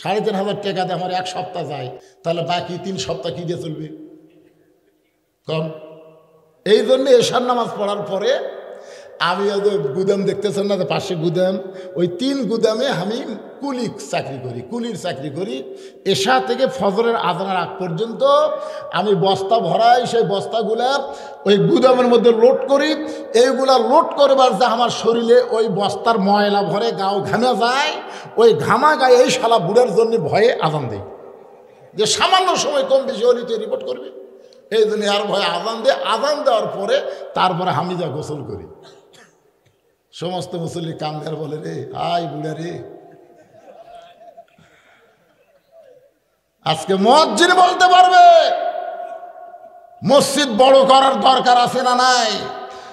3,500 টাকা দিয়ে আমার 1 সপ্তাহ যায়, তাহলে বাকি 3 সপ্তাহ কি দিয়ে চলবে? কম। এই জন্য এশার নামাজ পড়ার পরে আমি গুদাম দেখতেছেন না, পাশে গুদাম, ওই 3 গুদামে আমি কুলির চাকরি করি। এশা থেকে ফজরের আজানের আগ পর্যন্ত আমি বস্তা ভরাই, সেই বস্তাগুলা ওই গুদামের মধ্যে লোড করি। এইগুলা লোড করবার যে আমার শরীরে ওই বস্তার ময়লা ভরে গাও ঘামে যায়, ওই ঘামা গায়ে এই শালা বুড়ার জন্য ভয়ে আজান দেয় যে সামান্য সময় কম বেশি হলে তুই রিপোর্ট করবি। এই জন্য আর ভয়ে আজান দিয়ে, আজান দেওয়ার পরে তারপরে আমি যা গোসল করি। সমস্ত মুসল্লি কান্দার বলে রে আই বুড়া রে। আজকে মুয়াজ্জিন বলতে পারবে মসজিদ বড় করার দরকার আছে না নাই?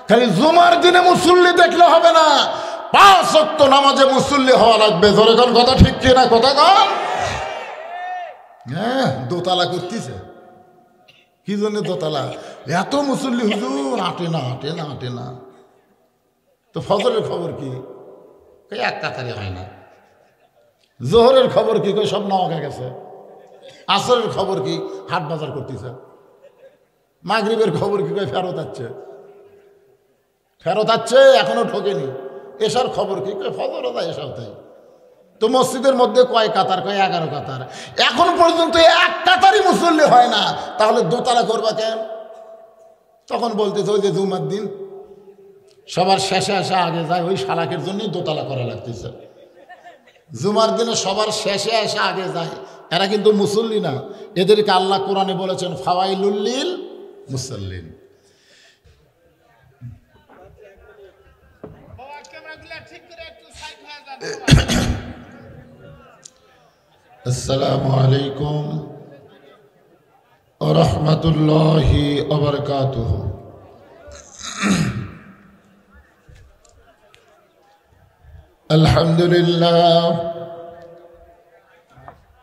খালি জুমার দিনে মুসল্লি দেখলে হবে না, 5 ওয়াক্ত নামাজে মুসল্লি হওয়া লাগবে। জোরে কোন কথা ঠিক কিনা? কথা কন। হ্যাঁ, দোতলা করতেছে। কি জন্য দোতলা? এত মুসল্লি হুজুর আটে না। তো ফজরের খবর কি? এক কাতারে হয় না। জোহরের খবর কি? সব নওয়াগা গেছে। আসরের খবর কি? হাট বাজার করতেছে। মাগরিবের খবর কি? ফেরত আসছে, এখনো ঢোকেনি। এশার খবর কি? ফজরও তাই এশাও তাই। তো মসজিদের মধ্যে কয় কাতার? 11 কাতার। এখন পর্যন্ত 1 কাতারই মুসল্লি হয় না, তাহলে দোতলা করবা কেন? তখন বলতেছে ওই যে জুমার দিন সবার শেষে আসা আগে যায়, ওই শালাকের জন্যই দোতলা করা লাগতেছে। জুমার দিনে সবার শেষে আসা আগে যায়, এরা কিন্তু মুসল্লি না। এদেরকে আল্লাহ কোরআনে বলেছেন ফাওয়াইলুল লিল মুসাল্লিন। আসসালামু আলাইকুম ওরহমতুল্লাহি ওয়াবারাকাতুহু। আলহামদুলিল্লাহ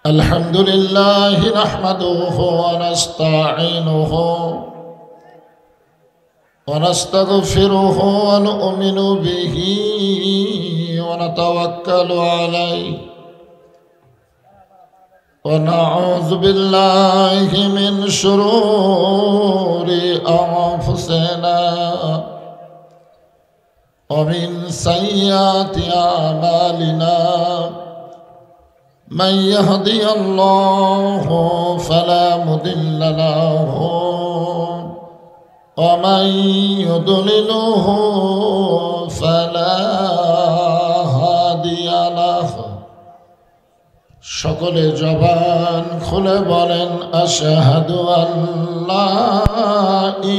আলহামদুলিল্লাহি নাহমাদুহু ওয়া নাস্তাঈনুহু ওয়া নাস্তাগফিরুহু ওয়া নু'মিনু বিহি ওয়া নাতাওয়াক্কালু আলাইহি ونعوذ بالله من شرور أنفسنا ومن سيئات أعمالنا من يهدي الله فلا مضل له ومن يضلله فلا هادي له সকলে জবান খুলে বলেন আশহাদু আল্লা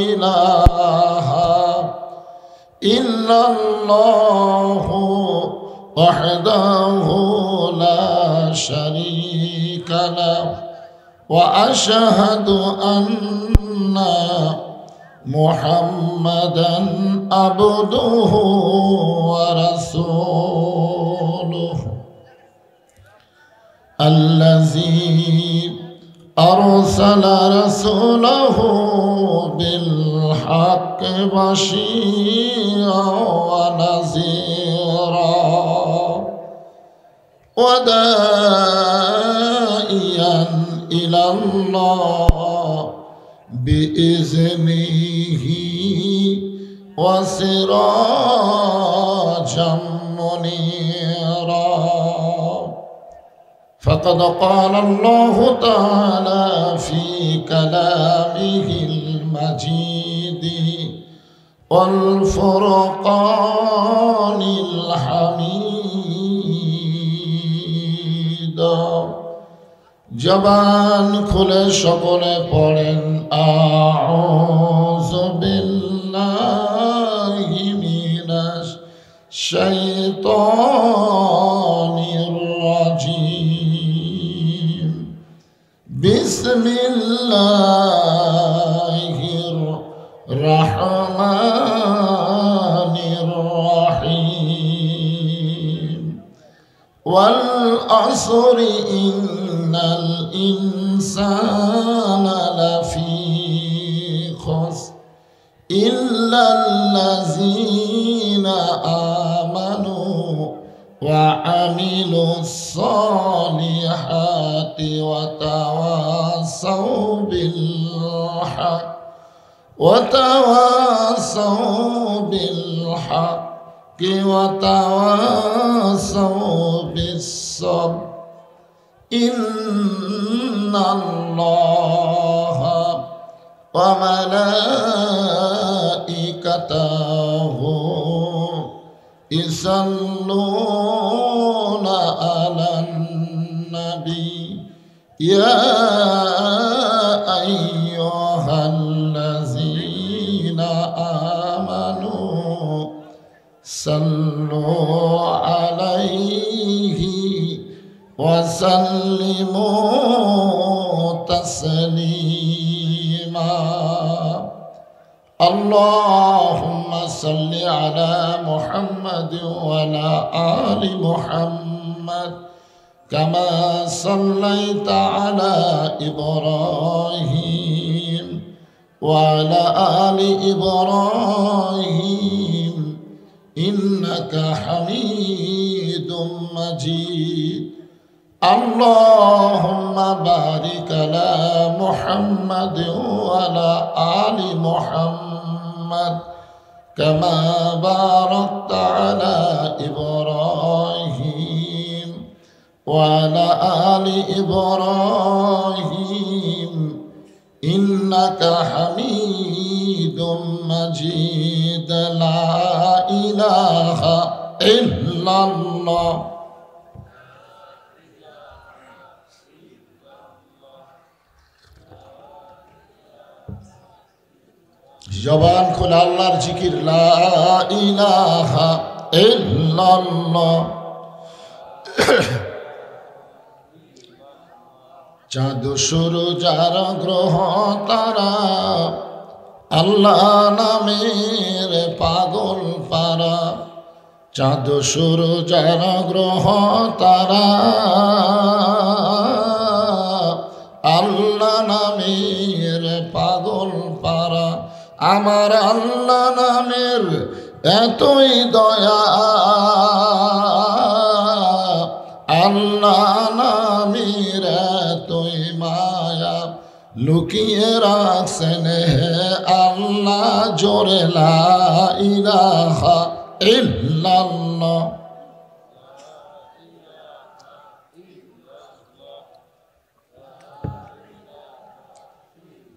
ইলাহা ইল্লাল্লাহু ওয়াহদাহু লা শারীকা লাহু ওয়া আশহাদু আন্না মুহাম্মাদান আবদুহু ওয়া রাসূলুহু الذي أرسل رسوله بالحق بشيرا ونذيرا وداعيا إلى الله بإذنه وسراجا منيرا فقد قال الله تعالى في كلامه المجيد والفرقان الحميد জবান খুলে সকলে পড়েন আউযু বিল্লাহি মিনাশ শাইতানির রাজিম বিসমিল্লাহির রহমানির রহিম ওয়াল আসরি ইন্নাল ইনসানা লাফি খুসর ইল্লাল্লাযীনা আমানু وعملوا الصالحات وتواصوا بالحق وتواصوا بالصبر إن الله وملائكته يصلون على النبي يا أيها الذين آمنوا صلوا عليه وسلموا تسليما اللهم صل على محمد وعلى آل محمد كما صليت على إبراهيم وعلى آل إبراهيم إنك حميد مجيد اللهم بارك على محمد وعلى آل محمد كما باركت على إبراهيم وعلى آل إبراهيم إنك حميد مجيد لا إله إلا الله জবান খুলে আল্লাহর জিকির লা ইলাহা ইল্লাল্লাহ চাঁদ সূরজ আর গ্রহ তারা আল্লাহ নামের পাগল পারা। চাঁদ সূরজ আর গ্রহ তারা আল্লাহ নামের পাগল পারা। আমার আল্লাহ নামের এতই দয়া, আল্লাহ নামের এতই মায়া, লুকিয়ে রাখছেন হে আল্লাহ জোরে লা ইলাহা ইল্লাল্লাহ।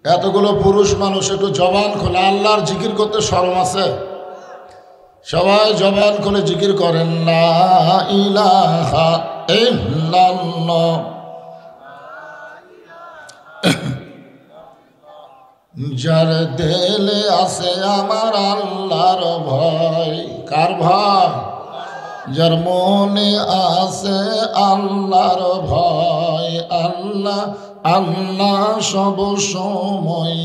এতগুলো পুরুষ মানুষ একটু জবান খোলে আল্লাহর জিকির করতে শরম আছে? সবাই জবান খুলে জিকির করেন লা ইলাহা ইল্লাল্লাহ। যার দিলে আছে আমার আল্লাহর ভয়, কার ভয়? যার মনে আছে আল্লাহর ভয়, আল্লাহ আল্লাহ সব সময়।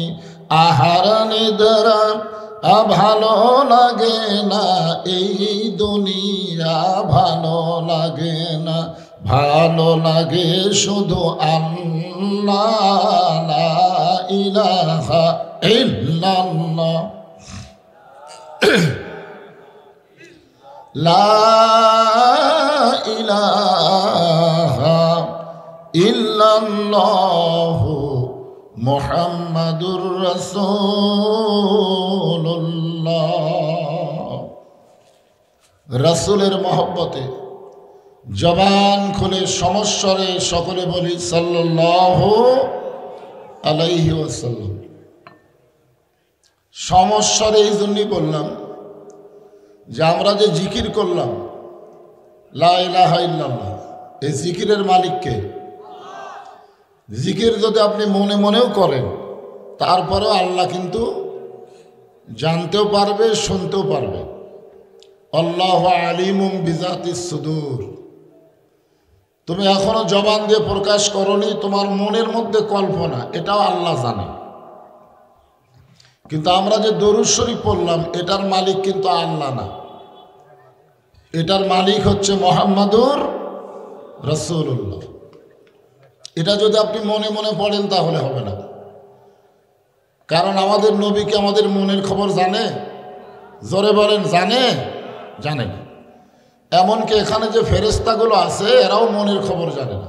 আহার নিদ্রা ভালো লাগে না, এই দুনিয়া ভালো লাগে না, ভালো লাগে শুধু আল্লাহ লা ইলাহা ইল্লাল্লাহ। লা ইলাহা ইল্লাল্লাহু মুহাম্মাদুর রাসূলুল্লাহ। রাসূলের মহব্বতে জবান খুলে সমস্বরে সকলে বলি সাল্লাল্লাহু আলাইহি ওয়াসাল্লাম। সমস্বরে এই জন্যই বললাম যে আমরা যে জিকির করলাম লা ইলাহা ইল্লাল্লাহ, এই জিকিরের মালিককে। জিকির যদি আপনি মনে মনেও করেন তারপরেও আল্লাহ কিন্তু জানতেও পারবে, শুনতেও পারবে। আল্লাহু আলিমুম বিজাতিস সুদূর। তুমি এখনো জবান দিয়ে প্রকাশ করনি, তোমার মনের মধ্যে কল্পনা, এটাও আল্লাহ জানে। কিন্তু আমরা যে দরুদ শরীফ পড়লাম এটার মালিক কিন্তু আল্লাহ না, এটার মালিক হচ্ছে মুহাম্মাদুর রাসূলুল্লাহ। এটা যদি আপনি মনে মনে পড়েন তাহলে হবে না, কারণ আমাদের নবী কি আমাদের মনের খবর জানে? জোরে বলেন, জানে? জানে না। এমনকি এখানে যে ফেরেশতাগুলো আছে এরাও মনের খবর জানে না।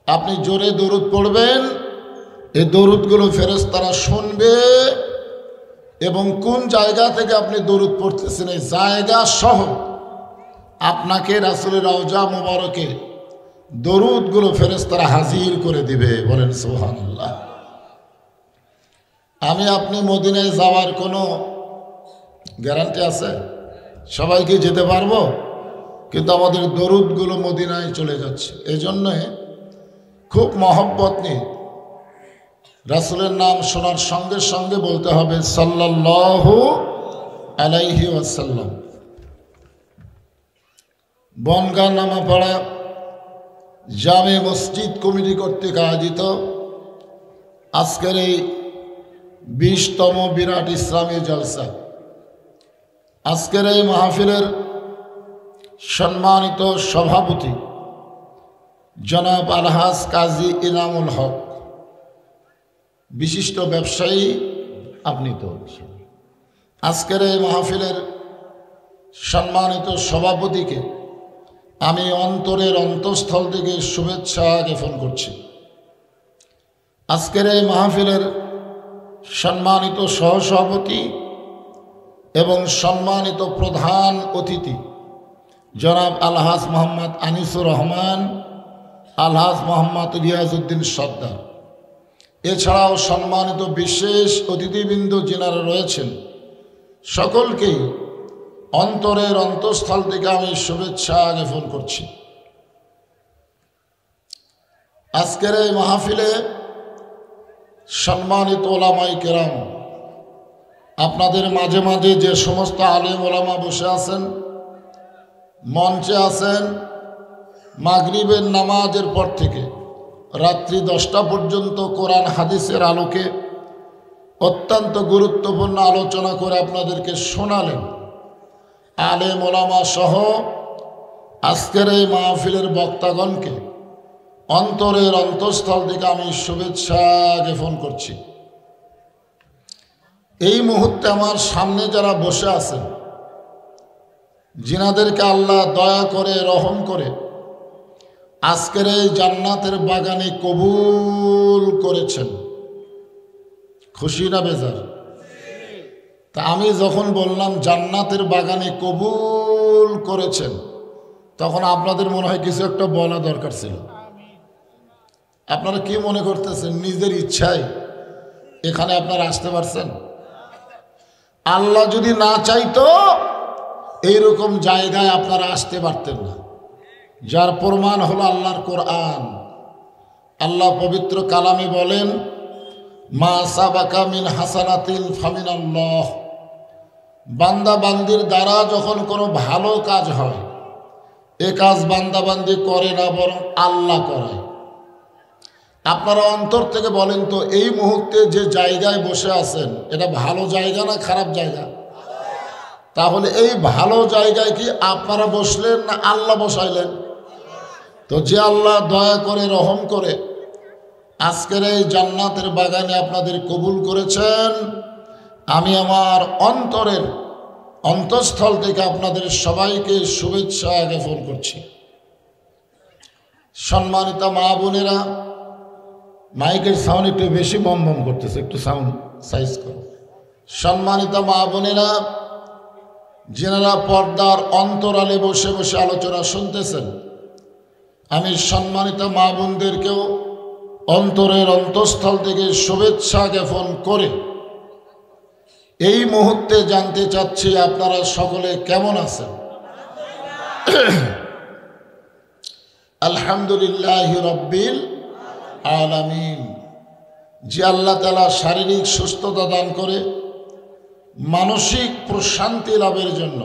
আপনি জোরে দরুদ পড়বেন, এই দরুদগুলো ফেরেশতারা শুনবে এবং কোন জায়গা থেকে আপনি দরুদ পড়তেছেন এই জায়গা সহ আপনাকে রাসূলের রওজা মুবারকে দরুদগুলো ফেরেশতারা হাজির করে দিবে। বলেন সুবহানাল্লাহ। আমি আপনি মদিনায় যাওয়ার কোনো গ্যারান্টি আছে? সবাইকে যেতে পারবো? কিন্তু আমাদের দরুদগুলো মদিনায় চলে যাচ্ছে। এই জন্যে খুব মহব্বত নিয়ে রাসূলের নাম শোনার সঙ্গে সঙ্গে বলতে হবে সাল্লাল্লাহু আলাইহি ওয়াসাল্লাম। বনগাঁ নামাপাড়া জামে মসজিদ কমিটি কর্তৃক আয়োজিত আজকের এই 20তম বিরাট ইসলামী জলসা, আজকের এই মাহফিলের সম্মানিত সভাপতি জনাব আলহাজ কাজী ইনামুল হক, বিশিষ্ট ব্যবসায়ী আপনি তো। আজকের এই মাহফিলের সম্মানিত সভাপতিকে আমি অন্তরের অন্তঃস্থল থেকে শুভেচ্ছা জ্ঞাপন করছি। আজকের এই মাহফিলের সম্মানিত সহসভাপতি এবং সম্মানিত প্রধান অতিথি জনাব আলহাজ মোহাম্মদ আনিসুর রহমান, আলহাজ মোহাম্মদ রিয়াজউদ্দিন সর্দার, এছাড়াও সম্মানিত বিশেষ অতিথিবৃন্দ যিনারা রয়েছেন, সকলকেই অন্তরের অন্তঃস্থল থেকে আমি শুভেচ্ছা জ্ঞাপন করছি। আজকের এই মাহফিলে সম্মানিত ওলামায়ে কেরাম, আপনাদের মাঝে মাঝে যে সমস্ত আলেম ওলামা বসে আছেন, মঞ্চে আছেন, মাগরিবের নামাজের পর থেকে রাত্রি 10টা পর্যন্ত কোরআন হাদিসের আলোকে অত্যন্ত গুরুত্বপূর্ণ আলোচনা করে আপনাদেরকে শোনালেন। আলেম ওলামা সহ আজকের এই মাহফিলের বক্তাগণকে অন্তরের অন্তঃস্থল থেকে আমি শুভেচ্ছা জ্ঞাপন করছি। এই মুহূর্তে আমার সামনে যারা বসে আছেন, যিনাদেরকে আল্লাহ দয়া করে রহম করে আজকের এই জান্নাতের বাগানে কবুল করেছেন, খুশি না বেজার? তা আমি যখন বললাম জান্নাতের বাগানে কবুল করেছেন, তখন আপনাদের মনে হয় কিছু একটা বলা দরকার ছিল। আপনারা কি মনে করতেছেন নিজের ইচ্ছায় এখানে আপনারা আসতে পারছেন? আল্লাহ যদি না চাইতো এইরকম জায়গায় আপনারা আসতে পারতেন না। যার প্রমাণ হলো আল্লাহর কোরআন। আল্লাহ পবিত্র কালামে বলেন, মা সাবাকা মিন হাসানাতিন ফামিনাল্লাহ। বান্দা বান্দির দ্বারা যখন কোনো ভালো কাজ হয়, এ কাজ বান্দা বান্দি করে না, বরং আল্লাহ করায়। আপনারা অন্তর থেকে বলেন তো, এই মুহূর্তে যে জায়গায় বসে আছেন এটা ভালো জায়গা না খারাপ জায়গা? তাহলে এই ভালো জায়গায় কি আপনারা বসলেন না আল্লাহ বসাইলেন? তো যে আল্লাহ দয়া করে রহম করে আজকের এই জান্নাতের বাগানে আপনাদের কবুল করেছেন, আমি আমার অন্তরের অন্তঃস্থল থেকে আপনাদের সবাইকে শুভেচ্ছা জ্ঞাপন করছি। সম্মানিত মা বোনেরা, মাইকের সাউন্ড একটু বেশি বম বম করতেছে, একটু সাউন্ড সাইজ করো। সম্মানিত মা বোনেরা, যারা পর্দার অন্তরালে বসে বসে আলোচনা শুনতেছেন, আমি সম্মানিত মা বোনদেরকেও অন্তরের অন্তঃস্থল থেকে শুভেচ্ছা জ্ঞাপন করে এই মুহূর্তে জানতে চাচ্ছি আপনারা সকলে কেমন আছেন? আলহামদুলিল্লাহি রাব্বিল আলামিন। যে আল্লাহ তাআলা শারীরিক সুস্থতা দান করে মানসিক প্রশান্তি লাভের জন্য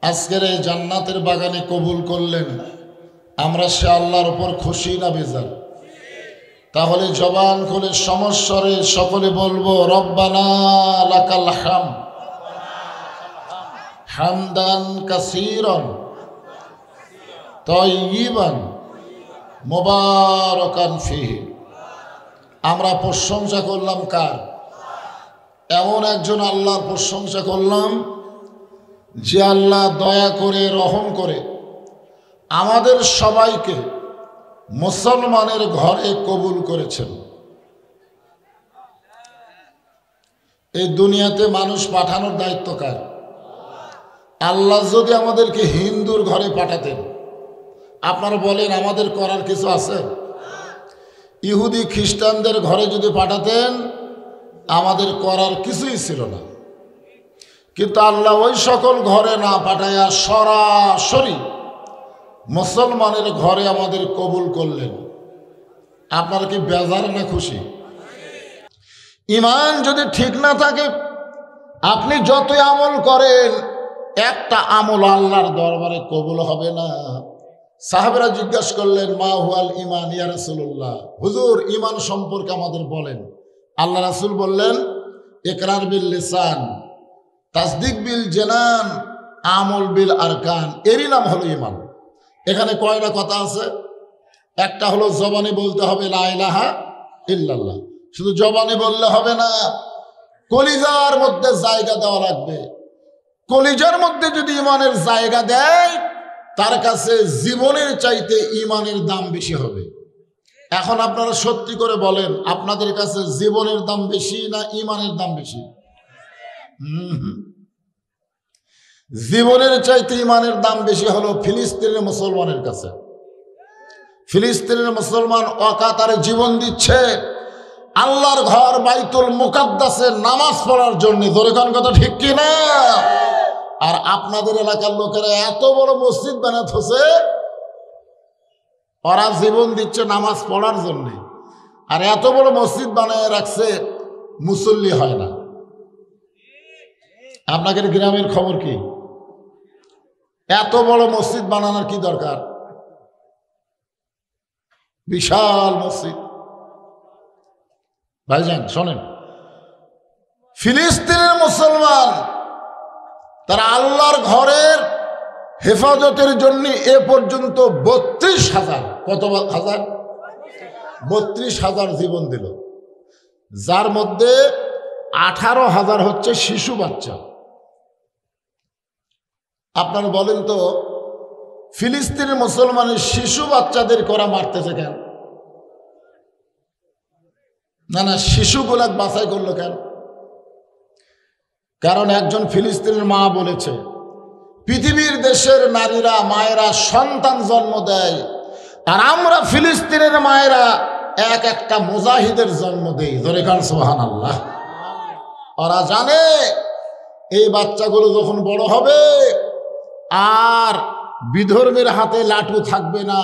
আজকের এই জান্নাতের বাগানে কবুল করলেন, আমরা সে আল্লাহর উপর খুশি না বেজার? তাহলে জবান খুলে সমস্বরে সকলে বলবো, রব্বানা লাকাল হামদ হামদান কাসীরান তাইয়িবান মুবারাকান ফিহি। আমরা প্রশংসা করলাম কার? এমন একজন আল্লাহর প্রশংসা করলাম যে আল্লাহ দয়া করে রহম করে আমাদের সবাইকে মুসলমানের ঘরে কবুল করেছেন। এই দুনিয়াতে মানুষ পাঠানোর দায়িত্ব কার? আল্লাহ যদি আমাদেরকে হিন্দুর ঘরে পাঠাতেন, আপনারা বলেন আমাদের করার কিছু আছে? ইহুদি খ্রিস্টানদের ঘরে যদি পাঠাতেন, আমাদের করার কিছুই ছিল না। কিন্তু আল্লাহ ওই সকল ঘরে না পাঠাইয়া সরাসরি মুসলমানের ঘরে আমাদের কবুল করলেন। আপনারা কি বেজার না খুশি? ঈমান যদি ঠিক না থাকে, আপনি যতই আমল করেন, একটা আমল আল্লাহর দরবারে কবুল হবে না। সাহাবেরা জিজ্ঞাসা করলেন, মা হুয়াল ঈমান ইয়া রাসূলুল্লাহ, হুজুর ঈমান সম্পর্কে আমাদের বলেন। আল্লাহ রাসূল বললেন, ইকরার বিল লিসান, তাসদিক বিল জানান, আমল বিল আরকান। এরই নাম হলো ঈমান। এখানে কয়টা কথা আছে? একটা হলো জবানে বলতে হবে লা ইলাহা ইল্লাল্লাহ। শুধু জবানে বললে হবে না, কলিজার মধ্যে জায়গা দেওয়া লাগবে। কলিজার মধ্যে যদি ঈমানের জায়গা দেয়, তার কাছে জীবনের চাইতে ঈমানের দাম বেশি হবে। এখন আপনারা সত্যি করে বলেন, আপনাদের কাছে জীবনের দাম বেশি না ঈমানের দাম বেশি? জীবনের চাইতে ঈমানের দাম বেশি হলো ফিলিস্তিনের মুসলমানের কাছে। ফিলিস্তিনের মুসলমান অকাতারে জীবন দিচ্ছে আল্লাহর ঘর বাইতুল মুকাদ্দাসে নামাজ পড়ার জন্য। ধরে কোন কথা ঠিক কি না? আর আপনাদের এলাকার লোকেরা এত বড় মসজিদ বানাতেছে, ওরা জীবন দিচ্ছে নামাজ পড়ার জন্য, আর এত বড় মসজিদ বানায় রাখছে, মুসল্লি হয় না। আপনাদের গ্রামের খবর কি? এত বড় মসজিদ বানানোর কি দরকার? বিশাল মসজিদ। ভাইজান শোনেন, ফিলিস্তিনের মুসলমান তারা আল্লাহর ঘরের হেফাজতের জন্য এ পর্যন্ত 32,000, কত হাজার? 32,000 জীবন দিল, যার মধ্যে 18,000 হচ্ছে শিশু বাচ্চা। আপনারা বলেন তো, ফিলিস্তিনের মুসলমানের শিশু বাচ্চাদের করা মারতেছে কেন? না, শিশুগুলা বাছাই করলো কেন? কারণ একজন ফিলিস্তিনের মা বলেছে, পৃথিবীর দেশের নারীরা মায়েরা সন্তান জন্ম দেয়, আর আমরা ফিলিস্তিনের মায়েরা এক একটা মুজাহিদের জন্ম দেই। ধরে কান সুবহানাল্লাহ। ওরা জানে এই বাচ্চাগুলো যখন বড় হবে আর বিধর্মীর হাতে লাঠু থাকবে না,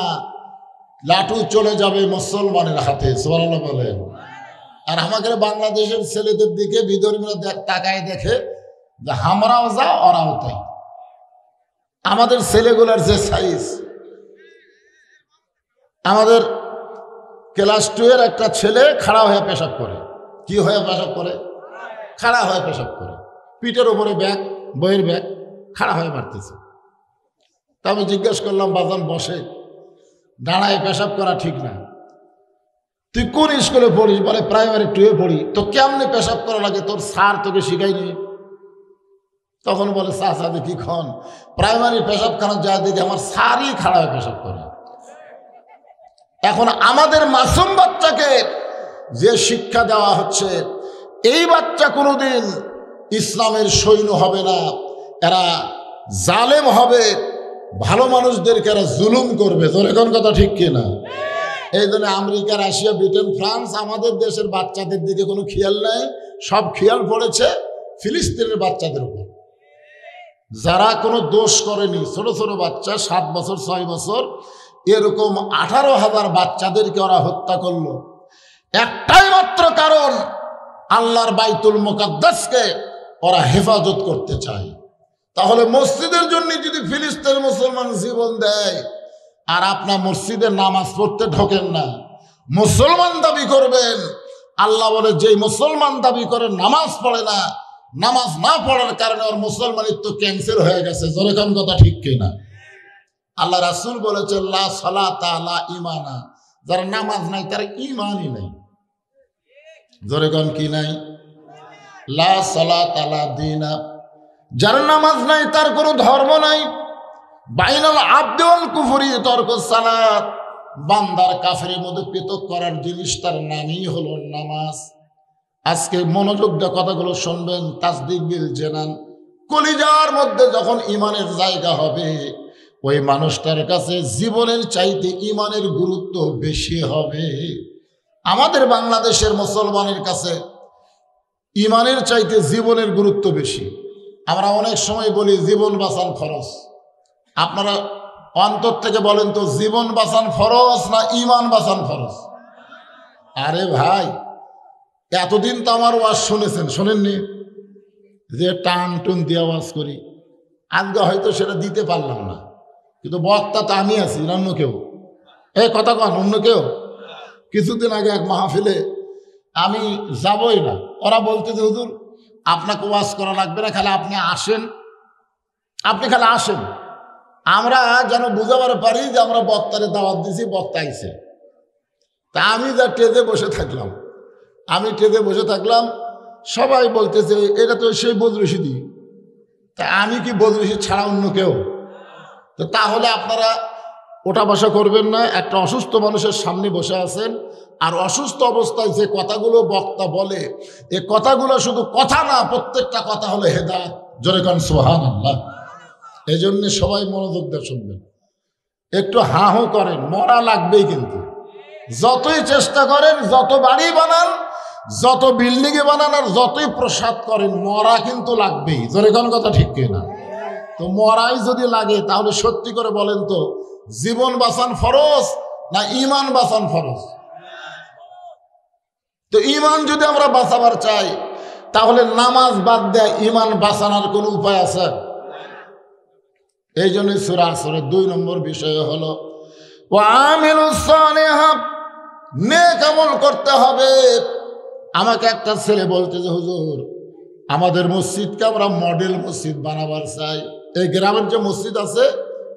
লাঠু চলে যাবে মুসলমানের হাতে। সুবহানাল্লাহ বলেন। আর আমাদের বাংলাদেশের ছেলেদের দিকে বিধর্মীরা তাকায় দেখে যে আমরাও যা ওরাও তাই। আমাদের ছেলেগুলার যে সাইজ, আমাদের ক্লাস 2 এর একটা ছেলে খাড়া হয়ে পেশাব করে। কি হয়ে পেশাব করে? খাড়া হয়ে পেশাব করে, পিঠের উপরে ব্যাগ, বইয়ের ব্যাগ, খাড়া হয়ে মারতেছে। তা আমি জিজ্ঞেস করলাম, বাজান বসে দাঁড়ায় পেশাব করা ঠিক না। তুই কোন স্কুলে পড়িস? বলে প্রাইমারি 2 এ পড়ি। তো কেমনে পেশাব করা লাগে তোর স্যার তোকে শিখাইনি? তখন বলে, চাচা দেখি খন প্রাইমারি পেশাবখানা যা দেখি আমার স্যারই খাড়া হয়ে পেশাব করে। এখন আমাদের মাসুম বাচ্চাকে যে শিক্ষা দেওয়া হচ্ছে, এই বাচ্চা কোনোদিন ইসলামের সৈন্য হবে না, এরা জালেম হবে, ভালো মানুষদেরকে এরা জুলুম করবে। তোর এখন কথা ঠিক কিনা? এই জন্য আমেরিকা, রাশিয়া, ব্রিটেন, ফ্রান্স আমাদের দেশের বাচ্চাদের দিকে কোনো খেয়াল নাই, সব খেয়াল পড়েছে ফিলিস্তিনের বাচ্চাদের উপর, যারা কোনো দোষ করেনি। ছোট ছোট বাচ্চা 7 বছর 6 বছর এরকম 18,000 বাচ্চাদেরকে ওরা হত্যা করলো, একটাই মাত্র কারণ, আল্লাহর বাইতুল মুকাদ্দাসকে ওরা হেফাজত করতে চায়। তাহলে মসজিদের জন্য যদি ফিলিস্তিনের মুসলমান জীবন দেয় আর আপনার মসজিদের নামাজ পড়তে ঢোকেন না, মুসলমান দাবি করবেন, আল্লাহ বলে যেই মুসলমান দাবি করে নামাজ পড়ে না, নামাজ না পড়ার কারণে ওর মুসলমানিত্ব ক্যান্সেল হয়ে গেছে। জোরে কোন কথা ঠিক কিনা? আল্লাহ রাসূল বলেছেন, লা সালাতা লা ঈমানা, যার নামাজ নাই তার ঈমানই নাই। জোরে কোন কি নাই? লা সালাতা লা দীনা, যার নামাজ নাই তার কোনো ধর্ম নাই। বাইনাল আবদি ওয়াল কুফরি তরকুস সালাত, বান্দার কাফেরের মধ্যে পৃথক করার জিনিস তার নামই হলো নামাজ। আজকে মনোযোগ দিয়ে কথাগুলো শুনবেন। তাসদিক বিল জানান, কলিজার মধ্যে যখন ইমানের জায়গা হবে, ওই মানুষটার কাছে জীবনের চাইতে ইমানের গুরুত্ব বেশি হবে। আমাদের বাংলাদেশের মুসলমানের কাছে ইমানের চাইতে জীবনের গুরুত্ব বেশি। আমরা অনেক সময় বলি জীবন বাঁচান ফরজ। আপনারা অন্তর থেকে বলেন তো, জীবন বাঁচান ফরজ না ইমান বাঁচান ফরজ? আরে ভাই, এতদিন তো আমার ওয়াজ শুনেছেন, শোনেননি? যে টান টুন দিয়ে ওয়াজ করি, আজকে হয়তো সেটা দিতে পারলাম না, কিন্তু বক্তা তো আমি আছি, অন্য কেউ। এই কথা কন, অন্য কেউ। কিছুদিন আগে এক মাহফিলে আমি যাবই না, ওরা বলতেছে, হুজুর আপনাকে ওয়াজ করা লাগবে না, খালি আপনি আসেন, আপনি খালি আসেন, আমরা যেন বুঝাবার পারি যে আমরা বক্তারে দাওয়াত দিছি, বক্তা আইছে। তা আমি যা টেজে বসে থাকলাম, সবাই বলতেছে এটা তো সেই বদরশিদি। তা আমি কি বদরশি ছাড়া অন্য কেউ? তো তাহলে আপনারা ওঠা বসা করবেন না। একটা অসুস্থ মানুষের সামনে বসে আছেন, আর অসুস্থ অবস্থায় যে কথাগুলো বক্তা বলে, এ কথাগুলো শুধু কথা না, প্রত্যেকটা কথা হলো হেদায়েত। জোরে কান সুবহানাল্লাহ। এই জন্য সবাই মনোযোগ দিয়ে শুনবেন, একটু হাহু করেন, মরা লাগবেই। কিন্তু যতই চেষ্টা করেন, যত বাড়ি বানান, যত বিল্ডিংয়ে বানান, আর যতই প্রসাদ করেন, মরা কিন্তু লাগবেই। জোরে কোন কথা ঠিক কিনা? তো মরাই যদি লাগে, তাহলে সত্যি করে বলেন তো, জীবন বাঁচান ফরজ না ইমান বাঁচান ফরজ? তো ইমান যদি আমরা বাঁচাবার চাই, তাহলে নামাজ বাদ দেয় ইমান বাঁচানোর কোন উপায় আছে? এই জন্য সূরা আসরের 2 নম্বর বিষয় হলো ওয়া আমিলুস সালিহাত, নেক আমল করতে হবে। আমাকে একটা ছেলে বলতে যে হুজুর আমাদের মসজিদকে আমরা মডেল মসজিদ বানাবার চাই। এই গ্রামের যে মসজিদ আছে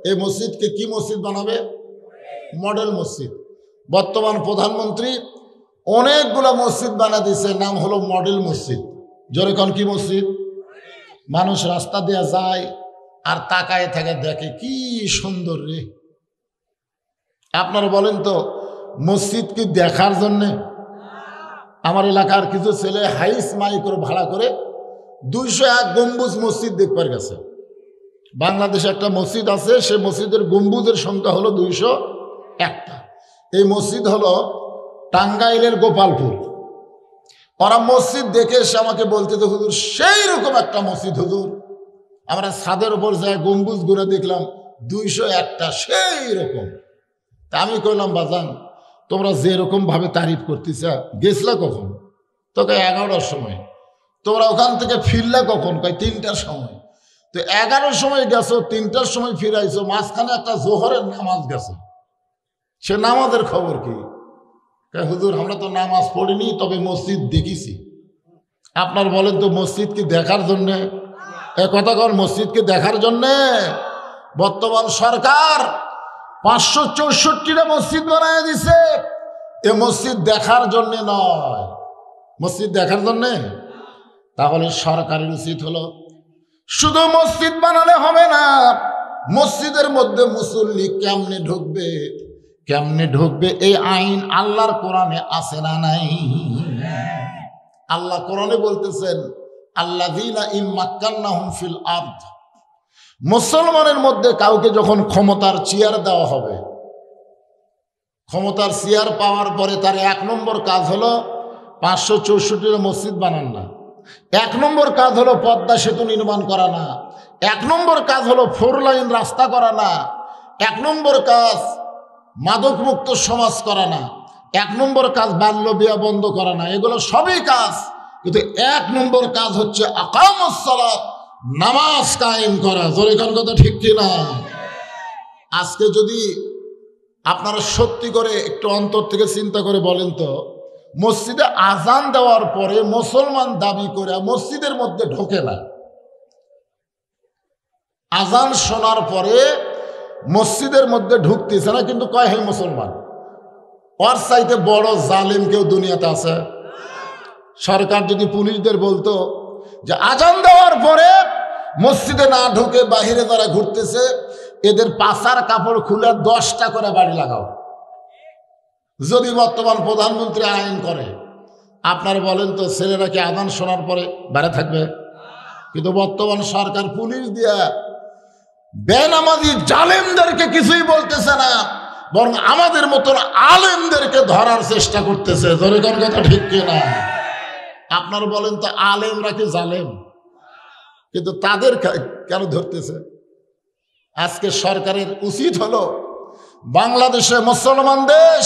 এই মসজিদকে কি মসজিদ বানাবে? মডেল মসজিদ। বর্তমান প্রধানমন্ত্রী অনেকগুলো মসজিদ বানা দিছে, নাম হলো মডেল মসজিদ। জোরে কোন কি মসজিদ? মানুষ রাস্তা দিয়ে যায় আর তাকায় থাকে, দেখে কি সুন্দর রে। আপনারা বলেন তো মসজিদ কি দেখার জন্যে? আমার এলাকার কিছু ছেলে হাইস মাইক্রো ভাড়া করে 201 গম্বুজ মসজিদ দেখবার গেছে। বাংলাদেশে একটা মসজিদ আছে, সে মসজিদের গম্বুজের সংখ্যা হলো 201টা। এই মসজিদ হলো টাঙ্গাইলের গোপালপুর। ওরা মসজিদ দেখে এসে আমাকে বলতে যে হুজুর সেই রকম একটা মসজিদ হুজুর, আমরা ছাদের উপর যায় গম্বুজ ঘুরে দেখলাম 201টা সেই রকম। তা আমি কইলাম বাজান তোমরা যেরকম ভাবে তারিফ করতেছ গেছলা কখন? তোকে 11টার সময়। তোমরা ওখান থেকে ফিরলা কখন? কয় 3টার সময়। তো 11টার সময় গেছো, 3টার সময় ফিরাইছো, মাঝখানে একটা জোহরের নামাজ গেছে, সে নামাজের খবর কি? হুজুর আমরা তো নামাজ পড়িনি, তবে মসজিদ দেখেছি। আপনার বলেন তো মসজিদ কি দেখার জন্যে? কথা কর, মসজিদ কি দেখার জন্যে? বর্তমান সরকার 564টা মসজিদ বানায় দিছে। এ মসজিদ দেখার জন্যে নয়, মসজিদ দেখার জন্যে। তাহলে সরকারের উচিত হলো শুধু মসজিদ বানালে হবে না, মসজিদের মধ্যে মুসল্লি কেমনে ঢুকবে, কেমনে ঢুকবে এই আইন আল্লাহর কোরআনে আছে না নাই? আল্লাহ কোরআনে বলতেছেন আল্লাযীনা ইম্মাক্কান্নাহুম ফিল আরদ, মুসলমানের মধ্যে কাউকে যখন ক্ষমতার চেয়ার দেওয়া হবে, ক্ষমতার চেয়ার পাওয়ার পরে তার 1 নম্বর কাজ হলো 564টা মসজিদ বানান না। 1 নম্বর কাজ হলো পদ্মা সেতু নির্মাণ করা না। 1 নম্বর কাজ হলো 4 লাইন রাস্তা করা না। 1 নম্বর কাজ মাদক মুক্ত সমাজ করা না। 1 নম্বর কাজ বাল্য বিবাহ বন্ধ করা না। এগুলো সবই কাজ, কিন্তু 1 নম্বর কাজ হচ্ছে আকামুস সালাত, নামাজ কায়েম করা। জোরে কোন কথা ঠিক কিনা? আজকে যদি আপনারা সত্যি করে একটু অন্তর থেকে চিন্তা করে বলেন তো, মসজিদে আজান দেওয়ার পরে মুসলমান দাবি করে মসজিদের মধ্যে ঢোকে না, আজান শোনার পরে মসজিদের মধ্যে ঢুকতেছে না, কিন্তু কয় হে মুসলমান। ওর চাইতে বড় জালিম কেউ দুনিয়াতে আছে? সরকার যদি পুলিশদের বলতো যে আজান দেওয়ার পরে মসজিদে না ঢুকে বাহিরে যারা ঘুরতেছে এদের পাছার কাপড় খুলে 10টা করে বাড়ি লাগাও, যদি বর্তমান প্রধানমন্ত্রী আইন করে, আপনারা বলেন তো ছেলেরা কি আজান শোনার পরে বাইরে থাকবে? কিন্তু বর্তমান সরকার পুলিশ দিয়া বেনামাজি জালেমদেরকে কিছুই বলতেছে না, বরং আমাদের মতন আলেমদেরকে ধরার চেষ্টা করতেছে। জোরে কোন কথা ঠিক কিনা? আপনারা বলেন তো আলেমরা কি জালেম? কিন্তু তাদের কেন ধরতেছে? আজকে সরকারের উচিত হলো বাংলাদেশে মুসলমান দেশ,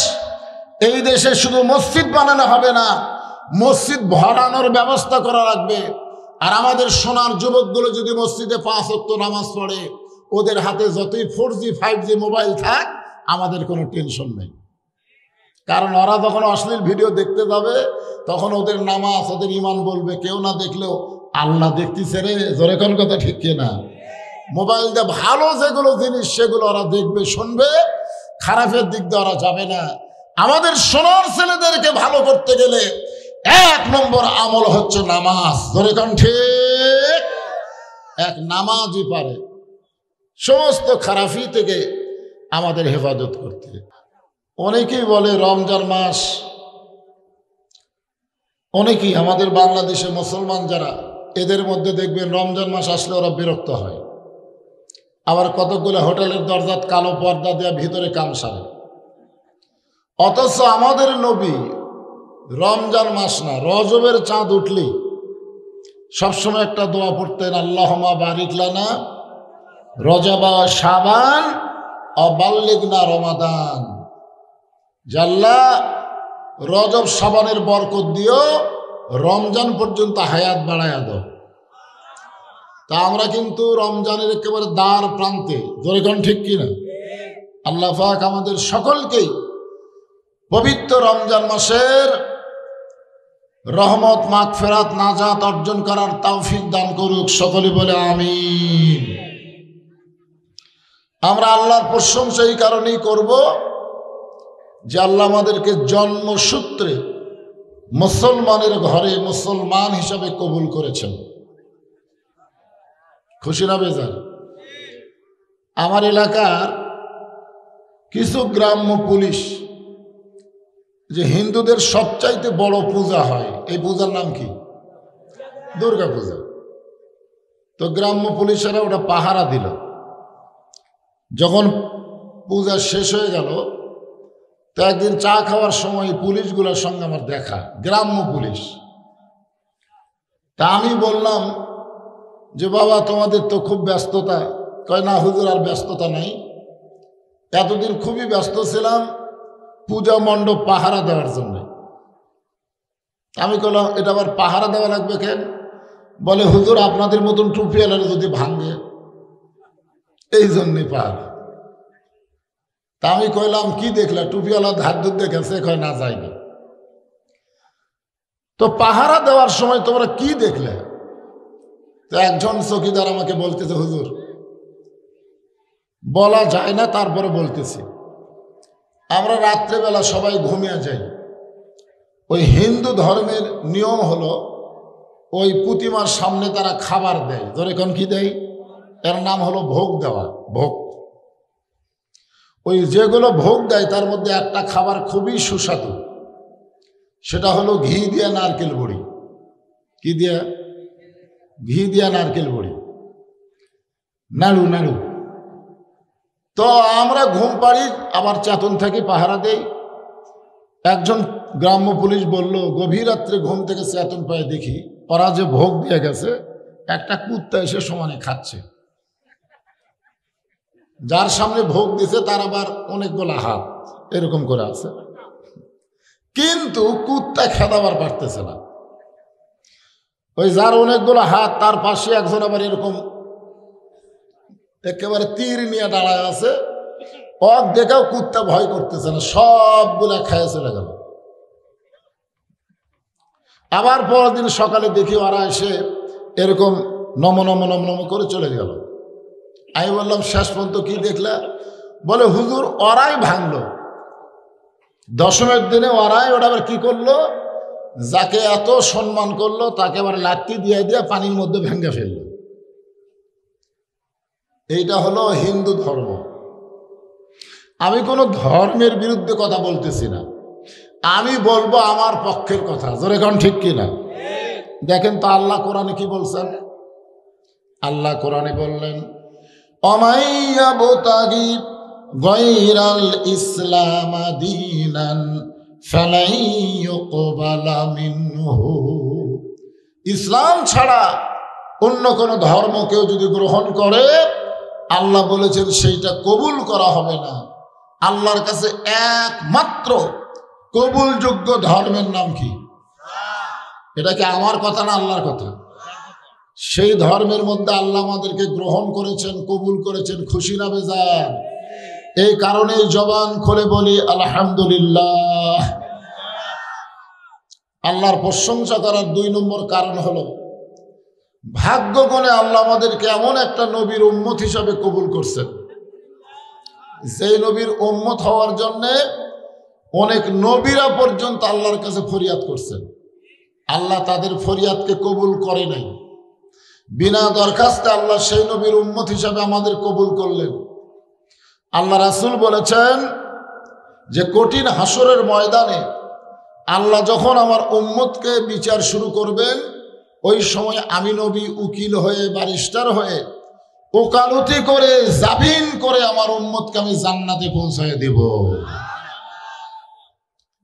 এই দেশে শুধু মসজিদ বানানো হবে না, মসজিদ ভরানোর ব্যবস্থা করা লাগবে। আর আমাদের সোনার যুবকগুলো যদি মসজিদে 5 ওয়াক্ত নামাজ পড়ে, ওদের হাতে যতই 4G 5G মোবাইল থাক আমাদের কোনো টেনশন নেই। কারণ ওরা যখন অশ্লীল ভিডিও দেখতে যাবে তখন ওদের নামাজ, ওদের ইমান বলবে কেউ না দেখলেও আল্লাহ দেখতেছে রে। জোরে কোন কথা ঠিক কিনা? মোবাইল দিয়ে ভালো যেগুলো জিনিস সেগুলো ওরা দেখবে, শুনবে, খারাপের দিক দিয়ে ওরা যাবে না। আমাদের সোনার ছেলেদেরকে ভালো করতে গেলে 1 নম্বর আমল হচ্ছে নামাজ। জোরে কোন ঠিক? এক নামাজই পারে সমস্ত খারাপি থেকে আমাদের হেফাজত করতে। অনেকেই বলে রমজান মাস, অনেকেই আমাদের বাংলাদেশে মুসলমান যারা, এদের মধ্যে দেখবেন রমজান মাস আসলে ওরা বিরক্ত হয়। আবার কতগুলো হোটেলের দরজাত কালো পর্দা দেওয়া ভিতরে কাম সারে। অথচ আমাদের নবী রমজান মাস না, রজবের চাঁদ উঠলেই সবসময় একটা দোয়া পড়তেন, আল্লাহুম্মা বারিক লানা রজবা শাবান ও বাল্লিগনা রমাদান। জাল্লা রজব শাবানের বরকত দিও, রমজান পর্যন্ত হায়াত বাড়ায়া দাও। তা আমরা কিন্তু রমজানের একেবারে দ্বার প্রান্তে। জোরে কোন ঠিক কিনা? আল্লাহ পাক আমাদের সকলকেই পবিত্র রমজান মাসের রহমত, মাগফিরাত, নাজাত অর্জন করার তৌফিক দান করুক। সকলে বলে আমিন। আমরা আল্লাহর প্রশংসা এই কারণেই করব যে আল্লাহ আমাদেরকে জন্মসূত্রে মুসলমানের ঘরে মুসলমান হিসাবে কবুল করেছেন। খুশি না বেজার? আমার এলাকার কিছু গ্রাম্য পুলিশ, যে হিন্দুদের সবচাইতে বড় পূজা হয়, এই পূজার নাম কি? দুর্গা পূজা। তো গ্রাম্য পুলিশেরা ওটা পাহারা দিল। যখন পূজা শেষ হয়ে গেল, তো একদিন চা খাওয়ার সময় পুলিশগুলোর সঙ্গে আমার দেখা, গ্রাম্য পুলিশ। তা আমি বললাম যে বাবা, তোমাদের তো খুব ব্যস্ততা। কয় না হুজুর, আর ব্যস্ততা নাই, এতদিন খুবই ব্যস্ত ছিলাম পূজা মণ্ডপ পাহারা দেওয়ার জন্য। আমি বললাম এটা আবার পাহারা দেওয়া লাগবে কেন? বলে হুজুর, আপনাদের মতন টুপিওয়ালারা যদি ভাঙে, এই জন্যে পাহারা। তা আমি কইলাম কি দেখলা, টুপিওয়ালা ধার ধর দেখেছে? কয় না, যায়নি। তো পাহারা দেওয়ার সময় তোমরা কি দেখলে? তো একজন চৌকিদার আমাকে বলতেছে, হুজুর বলা যায় না, তারপরে বলতেছি। আমরা রাত্রেবেলা সবাই ঘুমিয়ে যাই। ওই হিন্দু ধর্মের নিয়ম হলো ওই প্রতিমার সামনে তারা খাবার দেয়। ধরে কোন কি দেয়? এর নাম হলো ভোগ দেওয়া, ভোগ। ওই যেগুলো ভোগ দেয় তার মধ্যে একটা খাবার খুবই সুস্বাদু, সেটা হলো ঘি দিয়া নারকেল বড়ি। কি দিয়া? ঘি দিয়া নারকেল বড়ি, নাড়ু নাড়ু। তো আমরা ঘুম পাড়ি, আবার চেতন থাকি, পাহারা দেই। একজন গ্রাম্য পুলিশ বলল, গভীর রাত্রে ঘুম থেকে চেতন পায়ে দেখি ওরা যে ভোগ দিয়ে গেছে, একটা কুত্তা এসে সমানে খাচ্ছে। যার সামনে ভোগ দিছে তার আবার অনেকগুলো হাত এরকম করে আছে, কিন্তু কুত্তা খেদাবার পারতেছে না। ওই যার অনেকগুলো হাত, তার পাশে একজন আবার এরকম একেবারে তীর নিয়ে দাঁড়ায় আছে। অক দেখেও কুত্তা ভয় করতেছে না, সবগুলা খায় চলে গেল। আবার পরের দিন সকালে দেখি ওরা এসে এরকম নম নম নম নম করে চলে গেল। আমি বললাম শেষ পর্যন্ত কি দেখলা? বলে হুজুর, ওরাই ভাঙলো। দশমের দিনে ওরাই ওটা আবার কি করলো, যাকে এত সম্মান করলো তাকে আবার লাঠি দিয়ে দিয়ে পানির মধ্যে ভেঙে ফেললো। এইটা হলো হিন্দু ধর্ম। আমি কোনো ধর্মের বিরুদ্ধে কথা বলতেছি না, আমি বলবো আমার পক্ষের কথা। জোরে কোন ঠিক কিনা? দেখেন তো আল্লাহ কোরআনে কি বলছেন। আল্লাহ কোরআনে বললেন, অমাইয়াবতাগি গায়রাল ইসলাম দীনান ফালাই ইউকবালা মিনহু। ইসলাম ছাড়া অন্য কোন ধর্ম কেউ যদি গ্রহণ করে, আল্লাহ বলেছেন সেইটা কবুল করা হবে না। আল্লাহর কাছে একমাত্র কবুলযোগ্য ধর্মের নাম কি? এটা কি আমার কথা না আল্লাহর কথা? সেই ধর্মের মধ্যে আল্লাহ আমাদেরকে গ্রহণ করেছেন, কবুল করেছেন। খুশি না বেজার? এই কারণেই জবান খুলে বলি আলহামদুলিল্লাহ। আল্লাহর প্রশংসা করার 2 নম্বর কারণ হলো, ভাগ্যগুণে আল্লাহ আমাদেরকে এমন একটা নবীর উম্মত হিসাবে কবুল করছেন, যেই নবীর উম্মত হওয়ার জন্যে অনেক নবীরা পর্যন্ত আল্লাহর কাছে ফরিয়াদ করছেন। আল্লাহ তাদের ফরিয়াদকে কবুল করে নাই। বিনা দরখাস্তে আল্লাহ সেই নবীর উম্মত হিসাবে আমাদের কবুল করলেন। আল্লাহ রাসূল বলেছেন যে কঠিন হাসরের ময়দানে আল্লাহ যখন আমার উম্মতকে বিচার শুরু করবেন, ওই সময় আমি নবী উকিল হয়ে, ব্যারিস্টার হয়ে, ওকালতি করে, জামিন করে আমার উম্মতকে আমি জান্নাতে পৌঁছায় দেব।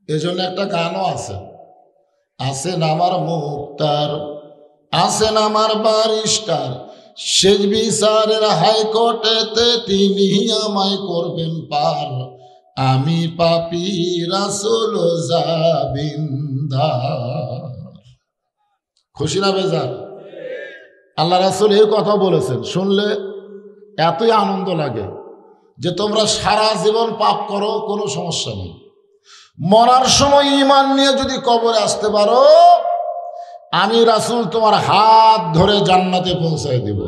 এজন্য একটা গানও আছে, আছেন আমার মুক্তার, আছেন আমার ব্যারিস্টার, শেষ বিচারের হাইকোর্টেতে তিনি আমায় করবেন পার, আমি পাপী রাসূল জাবিনদার। খুশি না বেজার? আল্লাহ রাসূল এই কথা বলেছেন, শুনলে এতই আনন্দ লাগে যে তোমরা সারা জীবন পাপ করো, কোনো সমস্যা নেই, মরার সময় ঈমান নিয়ে যদি কবরে আসতে পারো, আমি রাসূল তোমার হাত ধরে জান্নাতে পৌঁছায় দিব।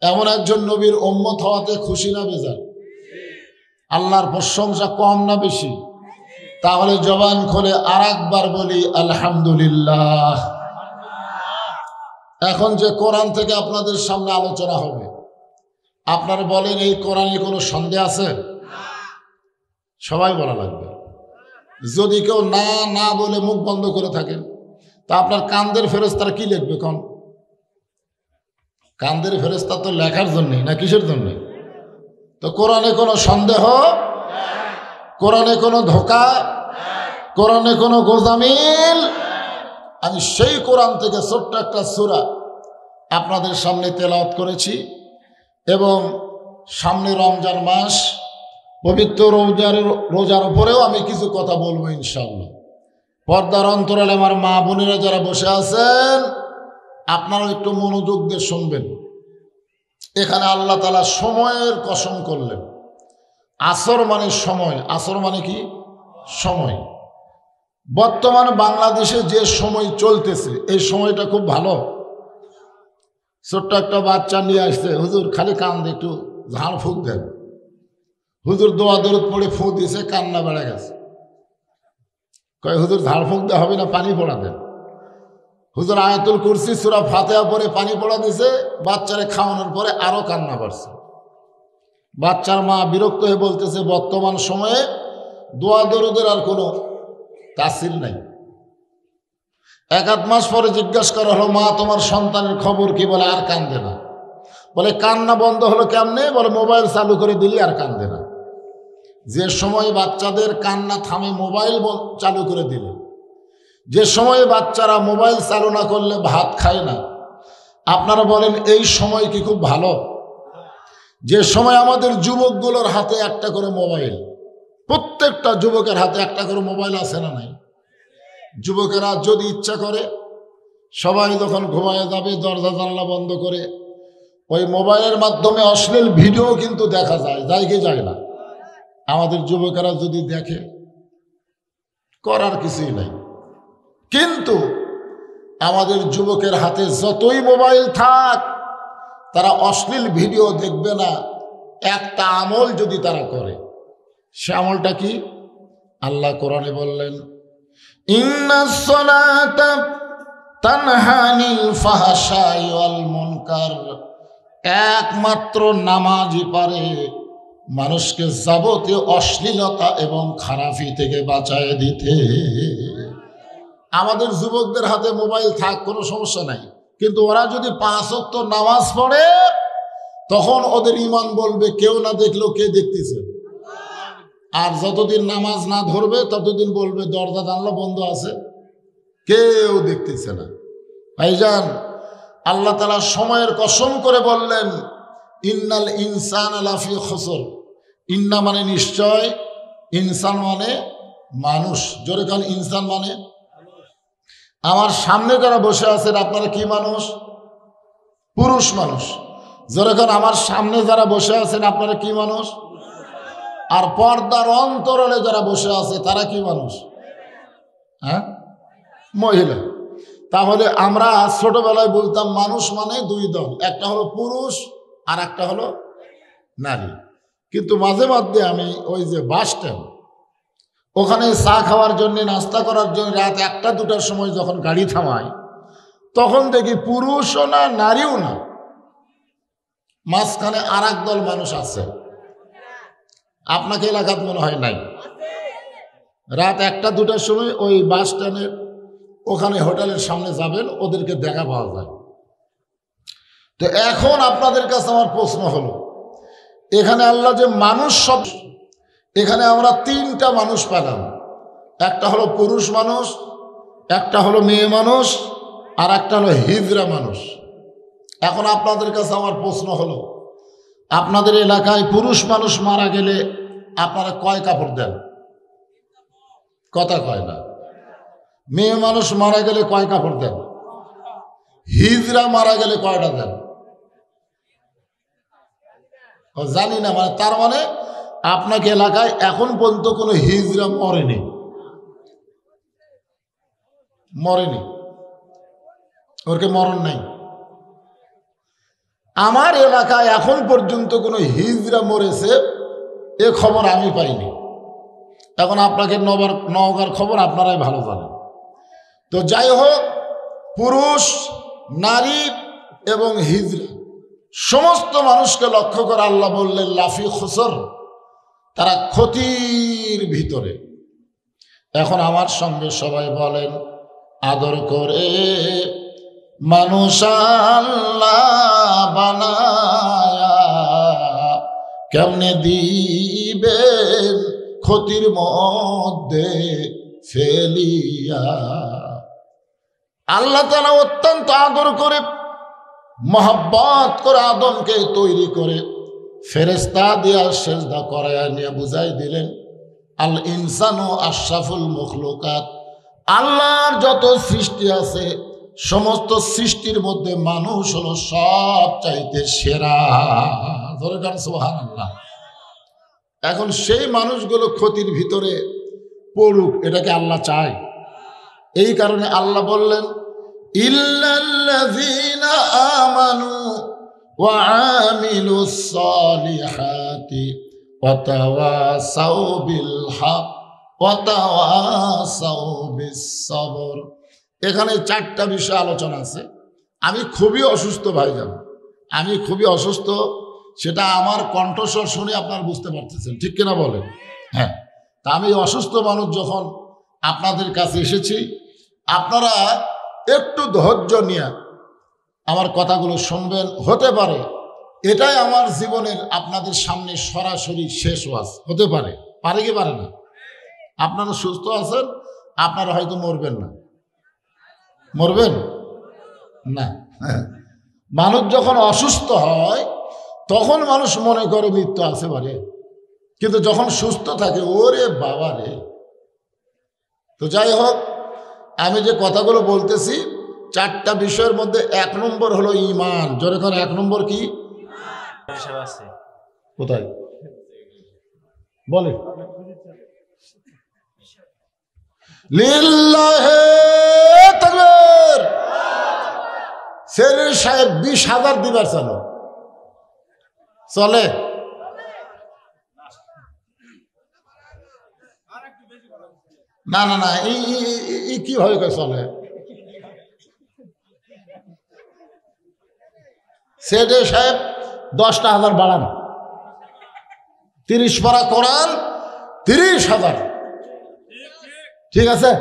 এমন একজন নবীর উম্মত হওয়াতে খুশি না বেজার? আল্লাহর প্রশংসা কম না বেশি? তাহলে জবান খুলে আরেকবার বলি আলহামদুলিল্লাহ। এখন যে কোরআন থেকে আপনাদের সামনে আলোচনা হবে, আপনারা বলেন এই কোরআনে কোনো সন্দেহ আছে? সবাই বলা লাগবে। যদি কেউ না না বলে মুখ বন্ধ করে থাকেন, তা আপনার কান্দের ফেরেশতারা কি লিখবে? কোন কান্দের ফেরেশতা তো লেখার জন্যই না, কিসের জন্য? তো কোরআনে কোনো সন্দেহ, কোরআনে কোনো ধোঁকা, কোরআনে কোনো গোজামিল? আমি সেই কোরআন থেকে ছোট্ট একটা সূরা আপনাদের সামনে তেলাওয়াত করেছি, এবং সামনে রমজান মাস, পবিত্র রোজার উপরেও আমি কিছু কথা বলবো ইনশাআল্লাহ। পর্দার অন্তরালে আমার মা বোনেরা যারা বসে আছেন, আপনারা একটু মনোযোগ দিয়ে শুনবেন। এখানে আল্লাহ তাআলা সময়ের কসম করলেন। আসর মানে সময়। আসর মানে কি? সময়। বর্তমান বাংলাদেশে যে সময় চলতেছে, এই সময়টা খুব ভালো। ছোট্ট একটা বাচ্চা নিয়ে আসছে, হুজুর খালি কান্দে, একটু ঝাড় ফুঁক দেন। হুজুর দোয়া দরুদ পড়ে ফুঁ দিয়েছে, কান্না বেড়ে গেছে। কয় হুজুর ঝাড় ফুঁক দেওয়া হবে না, পানি পড়া দেন। হুজুর আয়াতুল কুরসি সূরা ফাতিহা পড়ে পানি পড়া দিছে, বাচ্চারে খাওয়ানোর পরে আরো কান্না বাড়ছে। বাচ্চার মা বিরক্ত হয়ে বলতেছে, বর্তমান সময়ে দোয়া দরুদের আর কোনো তাসির নাই। এক আধ মাস পরে জিজ্ঞাসা করা হলো, মা তোমার সন্তানের খবর কি? বলে আর কান্দে না। বলে কান্না বন্ধ হলো কেমনে? বলে মোবাইল চালু করে দিলি আর কান্দে না। যে সময় বাচ্চাদের কান্না থামে মোবাইল চালু করে দিলে, যে সময়ে বাচ্চারা মোবাইল চালু না করলে ভাত খায় না, আপনারা বলেন এই সময় কি খুব ভালো? যে সময় আমাদের যুবকগুলোর হাতে একটা করে মোবাইল, প্রত্যেকটা যুবকের হাতে একটা করে মোবাইল আছে না নাই? যুবকেরা যদি ইচ্ছা করে, সবাই যখন ঘুমায় যাবে দরজা জানলা বন্ধ করে ওই মোবাইলের মাধ্যমে অশ্লীল ভিডিও কিন্তু দেখা যায়, যায় কি যায় না? আমাদের যুবকেরা যদি দেখে, করার কিছুই নাই। কিন্তু আমাদের যুবকের হাতে যতই মোবাইল থাক, তারা অশ্লীল ভিডিও দেখবে না। একটা আমল যদি তারা করে, সে আমলটা কি? আল্লাহ কোরআনে বললেন, ইন্নাস সালাতা তানহা আনিল ফাহশাই ওয়াল মুনকার। একমাত্র নামাজই পারে মানুষকে যাবতীয় অশ্লীলতা এবং খারাপি থেকে বাঁচায় দিতে। আমাদের যুবকদের হাতে মোবাইল থাক, কোনো সমস্যা নাই, কিন্তু ওরা যদি 5 ওয়াক্ত নামাজ পড়ে, তখন ওদের ঈমান বলবে কেউ না দেখলেও কে দেখতেছে। আর যতদিন নামাজ না ধরবে ততদিন বলবে দরজা জানলা বন্ধ আছে, কেউ দেখতেছে না। ভাইজান, আল্লাহ তাআলা সময়ের কসম করে বললেন, ইন্নাল ইনসানা লাফি খুসর। ইন্না মানে নিশ্চয়, ইনসান মানে মানুষ। জোরে কান, ইনসান মানে। আমার সামনে যারা বসে আছেন আপনারা কি মানুষ? পুরুষ মানুষ। জোরে কান, আমার সামনে যারা বসে আছেন আপনারা কি মানুষ? আর পর্দার অন্তরালে যারা বসে আছে তারা কি মানুষ? হ্যাঁ, মহিলা। তাহলে আমরা ছোটবেলায় বলতাম মানুষ মানে 2 দল, একটা হলো পুরুষ আর একটা হলো নারী। কিন্তু মাঝে মাঝে আমি ওই যে বাস স্ট্যান্ড, ওখানে চা খাওয়ার জন্য, নাস্তা করার জন্য রাত 1টা-2টার সময় যখন গাড়ি থামায়, তখন দেখি পুরুষও না নারীও না, মাঝখানে আর এক দল মানুষ আছে। আপনাকে এলাকাত মনে হয় নাই? রাত 1টা-2টার সময় ওই বাস স্ট্যান্ডের ওখানে হোটেলের সামনে যাবেন, ওদেরকে দেখা পাওয়া যায়। তো এখন আপনাদের কাছে আমার প্রশ্ন হলো, এখানে আল্লাহ যে মানুষ সব, এখানে আমরা 3টা মানুষ পেলাম। একটা হলো পুরুষ মানুষ, একটা হলো মেয়ে মানুষ, আর একটা হলো হিজড়া মানুষ। এখন আপনাদের কাছে আমার প্রশ্ন হলো, আপনাদের এলাকায় পুরুষ মানুষ মারা গেলে আপনারা কয় কাপড় দেন? কথা কয় না। মেয়ে মানুষ মারা গেলে কয় কাপড় দেন? হিজড়া মারা গেলে কয়টা দেন? ও জানি না, মানে তার মানে আপনাকে এলাকায় এখন পর্যন্ত কোনো হিজড়া মরেনি, মরেনি, ওরকে মরণ নাই। আমার এলাকায় এখন পর্যন্ত কোনো হিজড়া মরেছে এ খবর আমি পাইনি। এখন আপনাকে নওগাঁর খবর আপনারাই ভালো জানেন। তো যাই হোক, পুরুষ, নারী এবং হিজড়া সমস্ত মানুষকে লক্ষ্য করে আল্লাহ বললেন লাফি খুসর, তারা ক্ষতির ভিতরে। এখন আমার সঙ্গে সবাই বলেন আদর করে মানুষ আল্লাহ বানায়া কেমনে দিবেন ক্ষতির মধ্যে ফেলিয়া। আল্লাহ তাআলা অত্যন্ত আদর করে মহব্বত করে আদমকে তৈরি করে ফেরেশতা দিয়া সেজদা করায়া নিয়ে বুঝাই দিলেন আল ইনসানু আশরাফুল মখলুকাত। আল্লাহর যত সৃষ্টি আছে সমস্ত সৃষ্টির মধ্যে মানুষ হলো সব চাইতে সেরা। ধরে গান সুবহানাল্লাহ। এখন সেই মানুষগুলো ক্ষতির ভিতরে পড়ুক, এটাকে আল্লাহ চায়। এই কারণে আল্লাহ বললেন ইল্লাল্লাযীনা আমানু ওয়া আমিলুস সালিহাতি ওয়া তাওয়াসাউ বিল হক ওয়া তাওয়াসাউ বিস সবর। এখানে 4টা বিষয় আলোচনা আছে। আমি খুবই অসুস্থ ভাইজান, আমি খুবই অসুস্থ, সেটা আমার কণ্ঠস্বর শুনে আপনারা বুঝতে পারতেছেন, ঠিক কিনা বলেন? হ্যাঁ, তা আমি অসুস্থ মানুষ যখন আপনাদের কাছে এসেছি, আপনারা একটু ধৈর্য নিয়ে আমার কথাগুলো শুনবেন। হতে পারে এটাই আমার জীবনের আপনাদের সামনে সরাসরি শেষ ওয়াজ হতে পারে, পারে কি পারে না? আপনারা সুস্থ আছেন, আপনারা হয়তো মরবেন না, মরবেন না। মানুষ যখন অসুস্থ হয় তখন মানুষ মনে করে মৃত্যু আছে পারে, কিন্তু যখন সুস্থ থাকে ওরে বাবা রে। তো যাই হোক, আমি যে কথাগুলো বলতেছি 4টা বিষয়ের মধ্যে 1 নম্বর হলো ঈমান। জোরে করে 1 নম্বর কি? কোথায় বলে? লিল্লাহে তাকবীর। সেরের সাহেব 20,000 দিবার চলে না? না না, এই কিভাবে চলে? সেরের সাহেব 10,000 বাড়ান, 30 পারা কোরআন 30,000, ঠিক আছে?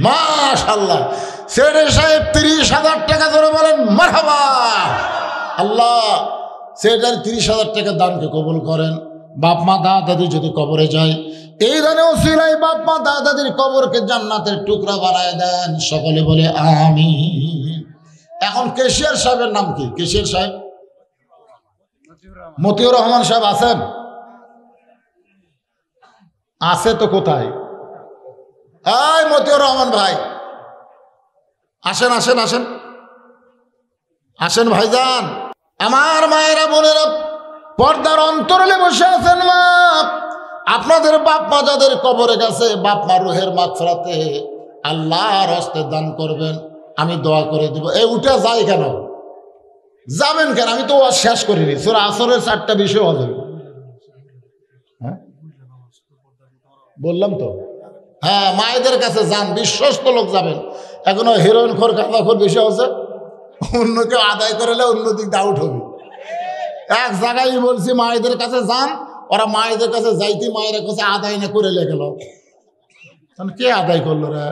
মাশাআল্লাহ। সেরের সাহেব 30,000 টাকা ধরে বলেন মারহাবা। আল্লাহ সেটার 30,000 টাকা দানকে কবুল করেন। বাপ মা দাদি যদি কবরে যায়, এই দানে ওসিলায় বাপ মা দাদির কবরকে জান্নাতের টুকরা বানায় দেন। সকলে বলে আমিন। এখন কেশিয়ার সাহেবের নাম কি? কেশিয়ার সাহেব মতিউর রহমান সাহেব আছেন? আছে তো কোথায়? এই মতিউর রহমান ভাই, আসেন আসেন আসেন আসেন ভাইজান। আমার মায়েরা বোনেরা পর্দার অন্তরালে বসে আছেন মা, আপনাদের বাপ মা যাদের কবরে গেছে, বাপ মা রুহের মাগফিরাতে আল্লাহর হস্তে দান করবেন, আমি দোয়া করে দিব। এই উঠে যাই কেন? যাবেন কেন? আমি তো শেষ করিনি। সূরা আসরের 4টা বিষয় হবে, হ্যাঁ বললাম তো। হ্যাঁ, মায়েদের কাছে যান, বিশ্বস্ত লোক যাবেন। এখনো হিরোইন খোর গাঁজাখোর বেশি হচ্ছে, অন্য কেউ আদায় করলে অন্য দিক ডাউট হবে। এক জায়গায় বলছি মায়েদের কাছে যান, ওরা মায়েদের কাছে যাইতে মায়ের কাছে আদায় না করে লেগে গেল। কে আদায় করলো রে?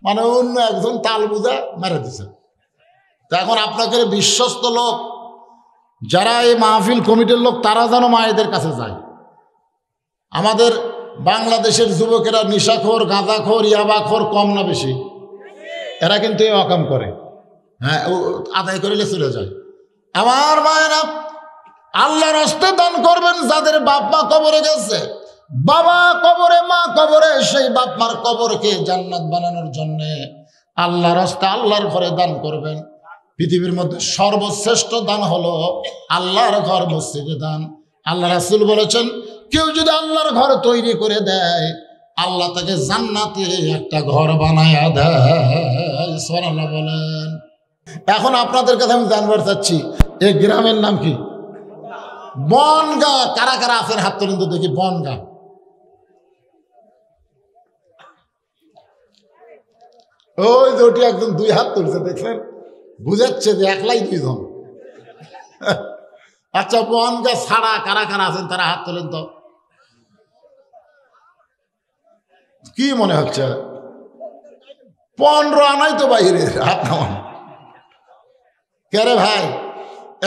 মানে অন্য একজন তাল বুঝা মেরে দিছে। তা এখন আপনাকে বিশ্বস্ত লোক যারা এই মাহফিল কমিটির লোক, তারা যেন মায়েদের কাছে যায়। আমাদের বাংলাদেশের যুবকেরা নিশাখোর, গাঁজাখোর, ইয়াবাখোর কম না বেশি? এরা কিন্তু এই অকাম করে, হ্যাঁ, আদায় করিলে চলে যায়। আমার মায়েরা আল্লাহর হস্তে দান করবেন। যাদের বাপ মা কবরে গেছে, বাবা কবরে, মা কবরে, সেই বাপ মার কবরকে জান্নাত বানানোর জন্য আল্লাহর হস্তে আল্লাহর ঘরে দান করবেন। পৃথিবীর মধ্যে সর্বশ্রেষ্ঠ দান হলো আল্লাহর ঘর, মসজিদে দান। আল্লাহ রাসূল বলেছেন, কেউ যদি আল্লাহর ঘর তৈরি করে দেয়, আল্লাহ তাকে জান্নাতে একটা ঘর বানায়া দেয়। সুবহানাল্লাহ বলেন। এখন আপনাদের কাছে আমি জানবার চাচ্ছি, এই গ্রামের নাম কি? বনগাঁ। কারা কারা আছেন হাত তুলেন তো দেখি। বনগাঁ, ওই যে ওটি একজন দুই হাত তুলছে, দেখলেন? বুঝাচ্ছে যে একলাই দুইজন। আচ্ছা, বনগাঁ ছাড়া কারা কারা আছেন তারা হাত তোলেন তো। কি মনে হচ্ছে 15 আনাই তো বাইরে, হাত নামান। কে ভাই,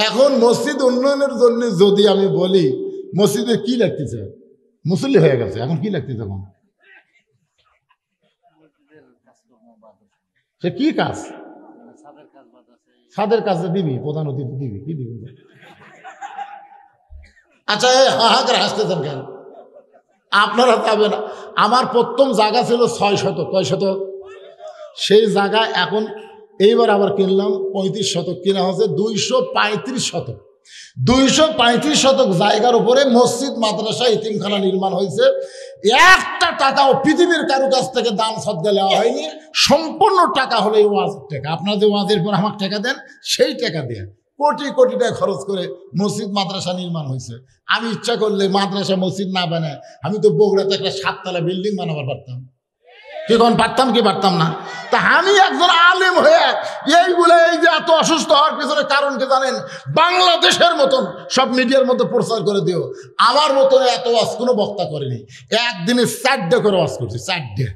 এখন মসজিদ উন্নয়নের জন্য যদি আমি বলি মসজিদে কি লাগতেছে, মুসল্লি হয়ে গেছে, এখন কি লাগতেছে? এখন সে কি কাজ? ছাদের কাজে দিবি, প্রধান অতিথি দিবি, কি দিবি? আচ্ছা, এই হাহাকার হাসতেছেন কেন? আপনারা যাবেন। আমার প্রথম জায়গা ছিল 6 শতক। কয় শতক? সেই জায়গা এখন এইবার আবার কিনলাম 35 শতক, কিনা হচ্ছে 235 শতক। 235 শতক জায়গার উপরে মসজিদ, মাদ্রাসা, ইতিমখানা নির্মাণ হয়েছে। একটা টাকাও পৃথিবীর কারো কাছ থেকে দান সদকা দেওয়া হয়নি। সম্পূর্ণ টাকা হলো এই ওয়াজের টাকা। আপনারা যে ওয়াজের পর আমাকে টাকা দেন, সেই টাকা দিয়ে কোটি কোটি টাকা খরচ করে মসজিদ, মাদ্রাসা নির্মাণ হয়েছে। আমি ইচ্ছা করলে মাদ্রাসা, মসজিদ না বানায় আমি তো বগুড়াতে একটা 7 তলা বিল্ডিং বানাবার পারতাম। কি কোন পারতাম কি পারতাম না? তা আমি একজন আলেম হয়ে এইগুলো, এই যে এত অসুস্থ হওয়ার পেছনে কারণ কি জানেন? বাংলাদেশের মতন সব মিডিয়ার মধ্যে প্রচার করে দিও, আমার মতন এত ওয়াজ কোনো বক্তা করেনি। একদিনে 4 করে ওয়াজ করছি, 4।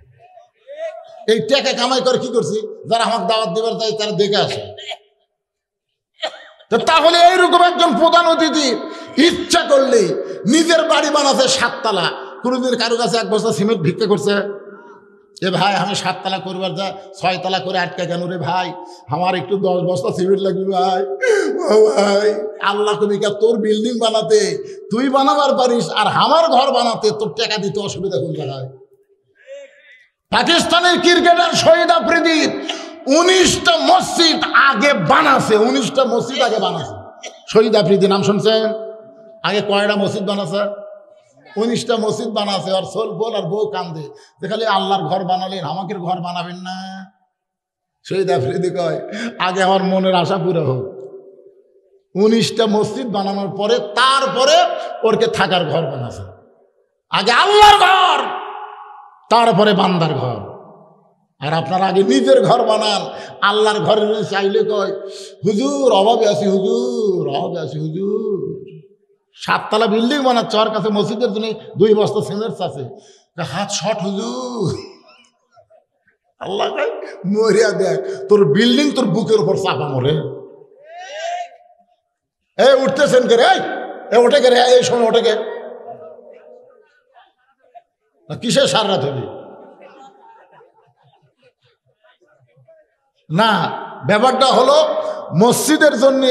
এই টাকা কামাই করে কি করছি? যারা আমাকে দাওয়াত দেবার যায় তারা দেখে আসে। তাহলে এইরকম একজন প্রধান অতিথি ইচ্ছা করলে নিজের বাড়ি বানাতে 7 তলা, কোনোদিন কারো কাছে 1 বস্তা সিমেন্ট ভিক্ষা করছে? এ ভাই, আমি 7 তলা করবার যা 6 তলা করে আটকা কেন রে ভাই? আমার একটু 10 বস্তা সিমেন্ট লাগবে ভাই। ও ভাই, আল্লাহ কবিকা, তোর বিল্ডিং বানাতে তুই বানাবার পারিস, আর আমার ঘর বানাতে তোর টাকা দিতে অসুবিধা কোন জায়গায়? পাকিস্তানের ক্রিকেটার শহীদ আফ্রিদি 19টা মসজিদ আগে বানাছে। 19টা মসজিদ আগে বানাছে শহীদ আফ্রিদি। নাম শুনছেন? আগে কয়টা মসজিদ বানাছে? 19টা মসজিদ বানাছে। আর সোল বল আর বউ কান্দে যে খালি আল্লাহর ঘর বানালেন, আমাকে ঘর বানাবেন না? শহীদ আফ্রিদি কয়, আগে আমার মনের আশা পুরো হোক। 19টা মসজিদ বানানোর পরে তারপরে ওরকে থাকার ঘর বানাছে। আগে আল্লাহর ঘর, তারপরে বান্দার ঘর। আর আপনারা আগে নিজের ঘর বানান। আল্লাহর ঘরে চাইলে কয়, হুজুর অভাবে আছি, হুজুর অভাবে আছি, হুজুর। 7 তলা বিল্ডিং বানাচ্ছে, ওর কাছে মসজিদের জন্য 2 বস্তা সিমেন্ট আছে, হাত শর্ট, হুজুর। আল্লাহ কয়, মরিয়া দেখ, তোর বিল্ডিং তোর বুকের উপর চাপা মরে। এই উঠতেছেন কে রে? এই ওঠে কে রে? এই সময় ওঠে কে? কিসের সার রাত হবে না? ব্যাপারটা হলো মসজিদের জন্য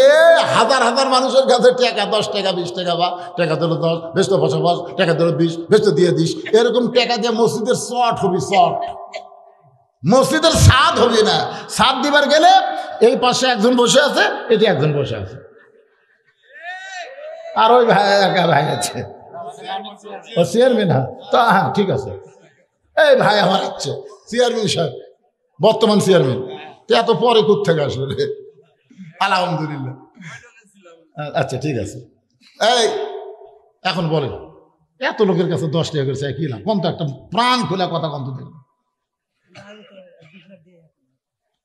হাজার হাজার মানুষের কাছে টাকা, 10 টাকা, 20 টাকা, বা টাকা দিল 10, বেশ তো 50, টাকা দিল 20, বেশ তো দিয়ে দিস। এরকম টাকা দিয়ে মসজিদের শর্ট হবে, শর্ট। মসজিদের ছাদ হবে না। ছাদ দিবার গেলে এই পাশে একজন বসে আছে, এটি একজন বসে আছে, আর ওই ভাই একা ভাই আছে, ও চেয়ারম্যান। হ্যাঁ, তা হ্যাঁ ঠিক আছে। এই ভাই আমার আছে চেয়ারম্যান সাহেব, বর্তমান চেয়ারম্যান। এত পরে কোথেকে আসলে? আলহামদুলিল্লাহ। আচ্ছা ঠিক আছে। এই এখন বলেন, এত লোকের কাছে 10 টাকা করে চাই কি না? কোন তো একটা প্রাণ খোলা কথা কন্ত দেন,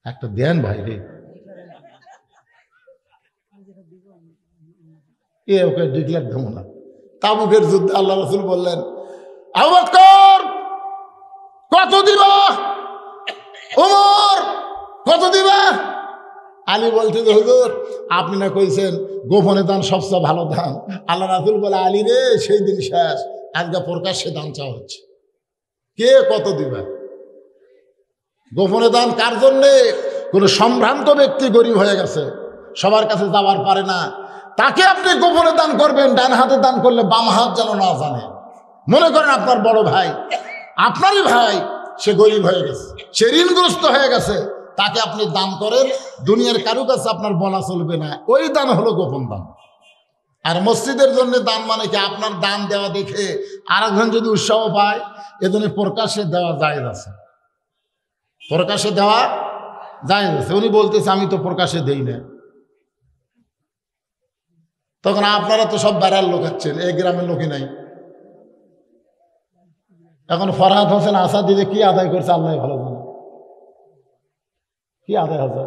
একটা দেন ভাই রে। এ ওকে ডিক্লেয়ার দেবো না। তাবুকের যুদ্ধে আল্লাহ রাসূল বললেন, আবু বকর কত দিবা? ওমর কত দিবা? আলী বলছে, হুজুর আপনি না কইছেন গোপনে দান সবচেয়ে ভালো দান। আল্লাহ রাসূল বলে, আলী রে, সেই দিন শেষ, আজকে প্রকাশ্যে দান চাওয়া হচ্ছে। কে কত দিবা? গোপনে দান কার জন্যে? কোন সম্ভ্রান্ত ব্যক্তি গরিব হয়ে গেছে, সবার কাছে যাওয়ার পারে না, তাকে আপনি গোপনে দান করবেন। ডান হাতে দান করলে বাম হাত যেন না জানে। মনে করেন আপনার বড় ভাই, আপনারই ভাই, সে গরিব হয়ে গেছে, সে ঋণগ্রস্ত হয়ে গেছে, তাকে আপনি দান করেন, দুনিয়ার কারো কাছে আপনার বলা চলবে না, ওই দান হলো গোপন দান। আর মসজিদের জন্য দান মানে কি, আপনার দান দেওয়া দেখে আরেকজন যদি উৎসাহ পায়, এজন্য প্রকাশ্যে দেওয়া জায়েজ আছে, প্রকাশ্যে দেওয়া জায়েজ আছে। উনি বলতেছে আমি তো প্রকাশ্যে দেই না, তখন আপনারা তো সব বেড়ার লোক আছেন, এই গ্রামের লোকই নাই। এখন ফরহাদ হোসেন আসাদ দিয়ে কি আদায় করছে আল্লাহ ভালো জানে, কি আদায় হবে।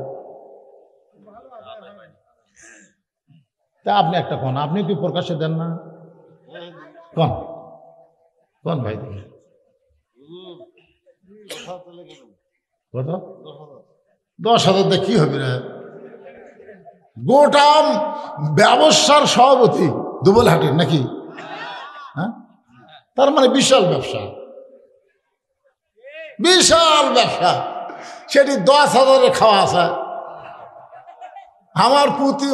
তা আপনি একটা কোন, আপনি কি প্রকাশ্যে দেন না? কোন কোন ভাই কত? 10,000 দিয়ে কি হবে রে? গোটা ব্যবসার সভাপতি দুবলহাটের নাকি? হ্যাঁ, তার মানে বিশাল ব্যবসা, বিশাল ব্যবসা, সেটি 10,000-এ খাওয়া আসা। আমার প্রতি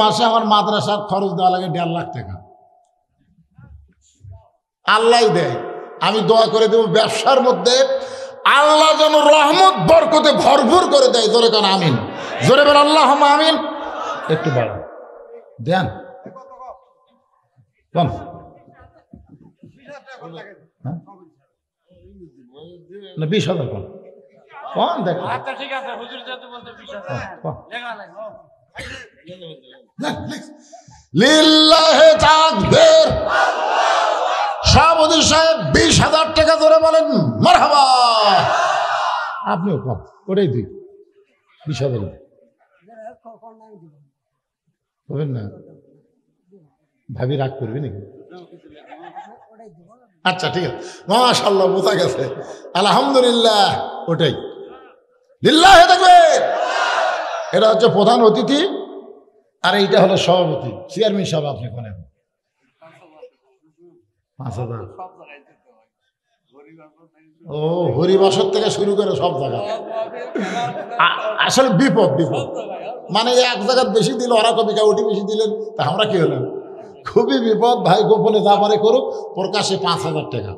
মাসে আমার মাদ্রাসার খরচ দেওয়া লাগে 1.5 লাখ টাকা, আল্লাহ দেয়। আমি দোয়া করে দেব ব্যবসার মধ্যে আল্লাহ যেন রহমত বরকতে ভরপুর করে দেয়। জোরে কান আমিন, জোরে বল আল্লাহ আমিন। একটু বাড়ান দেন কোন, না 20,000 কোন কোন দেখ, লিল্লাহে তাকবীর। সভাপতি সাহেব 20,000 টাকা ধরে বলেন মারহাবা। আপনিও কম, ওটাই দিই 20,000 বলেন না, ভাবি রাগ করবি নাকি? আচ্ছা ঠিক আছে, মাশাআল্লাহ বোঝা গেছে, আলহামদুলিল্লাহ। ওটাই লিল্লাহে তাকবীর। এটা হচ্ছে প্রধান অতিথি, আর এইটা হলো সভাপতি, চেয়ারম্যান সাহেব। আপনি কোন 5,000? ও হরিবাসর থেকে শুরু করে সব জায়গায় আসলে বিপদ, মানে এক জায়গায় বেশি দিল, ওরা কবিকা ওটি বেশি দিলেন, তা আমরা কি হলাম? খুবই বিপদ ভাই। গোপনে যা পারে করুক, প্রকাশ্যে 5,000 টাকা।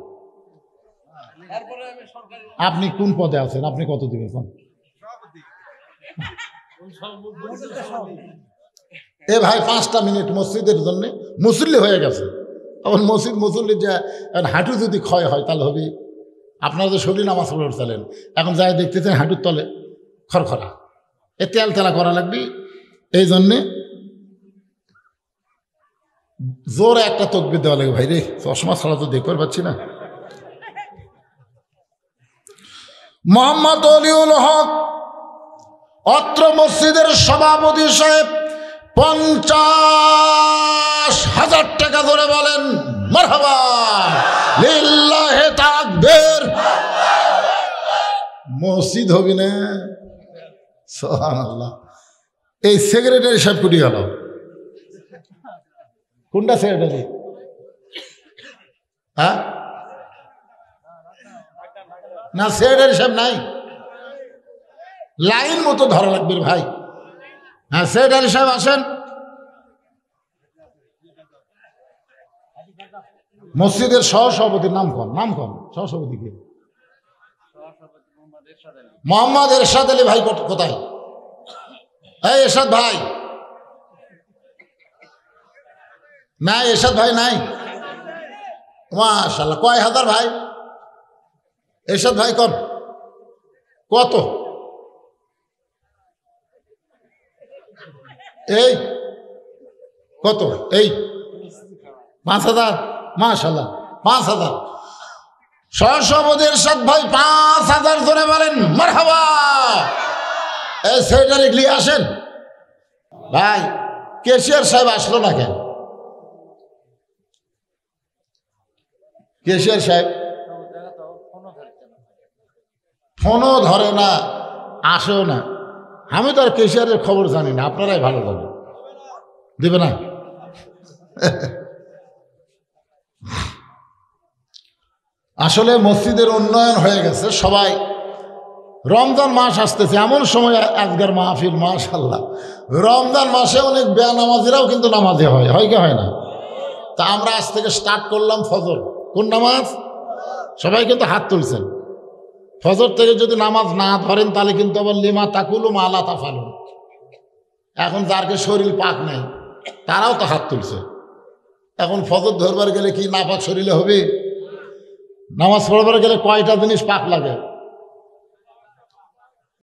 আপনি কোন পদে আছেন? আপনি কত দিবেন? এ ভাই 5টা মিনিট মসজিদের জন্য মুসল্লি হয়ে গেছে, তখন মুসল্লি যে হাঁটু যদি ক্ষয় হয় তাহলে হবে। আপনারা যে শরীর নামাজ পড়ছেন, এখন যাই দেখতেছেন হাঁটুর তলে খড়খড়া, এ তেল তেলা করা লাগবে। এই জন্যে জোরে একটা তকবির দেওয়া লাগে। ভাই রে, চশমা ছাড়া তো দেখতে পাচ্ছি না। মোহাম্মদ অলিউল হক অত্র মসজিদের সভাপতি সাহেব 50,000 টাকা ধরে বলেন মারহাবা, লিল্লাহে তাকবীর। মসজিদ হবি না, সুবহানাল্লাহ। এই সেক্রেটারি সাহেব কুটি গেল? কোনটা সেক্রেটারি? হ্যাঁ না, সেক্রেটারি সাহেব নাই, লাইন মতো ধরা লাগবে ভাই। হ্যাঁ সেক্রেটারি সাহেব আসেন। মসজিদের সহসভাপতির নাম কম, সহসভাপতি কে? মোহাম্মদ এরশাদ আলী ভাই কোথায়? এই এরশাদ ভাই নাই, এরশাদ ভাই নাই। মাশাআল্লাহ, কয় হাজার ভাই? এরশাদ ভাই কম কত? এই কত? এই 5,000। মাশাআল্লাহ 5,000। সহসভাপতি এরশাদ ভাই 5,000 ধরে বলেন মারহাবা। এই সেক্রেটারি নিয়ে আসেন ভাই। ক্যাশিয়ার সাহেব আসলো না কেন? ক্যাশিয়ার সাহেব ফোনও ধরে না, আসেও না। আমি তো আর ক্যাশিয়ারের খবর জানি না, আপনারাই ভালো জানেন। দিবে না? আসলে মসজিদের উন্নয়ন হয়ে গেছে। সবাই রমজান মাস আসতেছে, এমন সময় আজকের মাহফিল, মাশাআল্লাহ। রমজান মাসে অনেক বেনামাজিরাও কিন্তু নামাজে হয় কি হয় না? তা আমরা আজ থেকে স্টার্ট করলাম ফজর। কোন নামাজ? সবাই কিন্তু হাত তুলছেন। ফজর থেকে যদি নামাজ না ধরেন তাহলে কিন্তু আবার লিমা তাকুলু মালা তাফালুন। এখন যারকে শরীর পাক নেই তারাও তো হাত তুলছে। এখন ফজর ধরবার গেলে কি না পাক শরীরে হবে? নামাজ পড়বার গেলে কয়টা জিনিস পাক লাগে?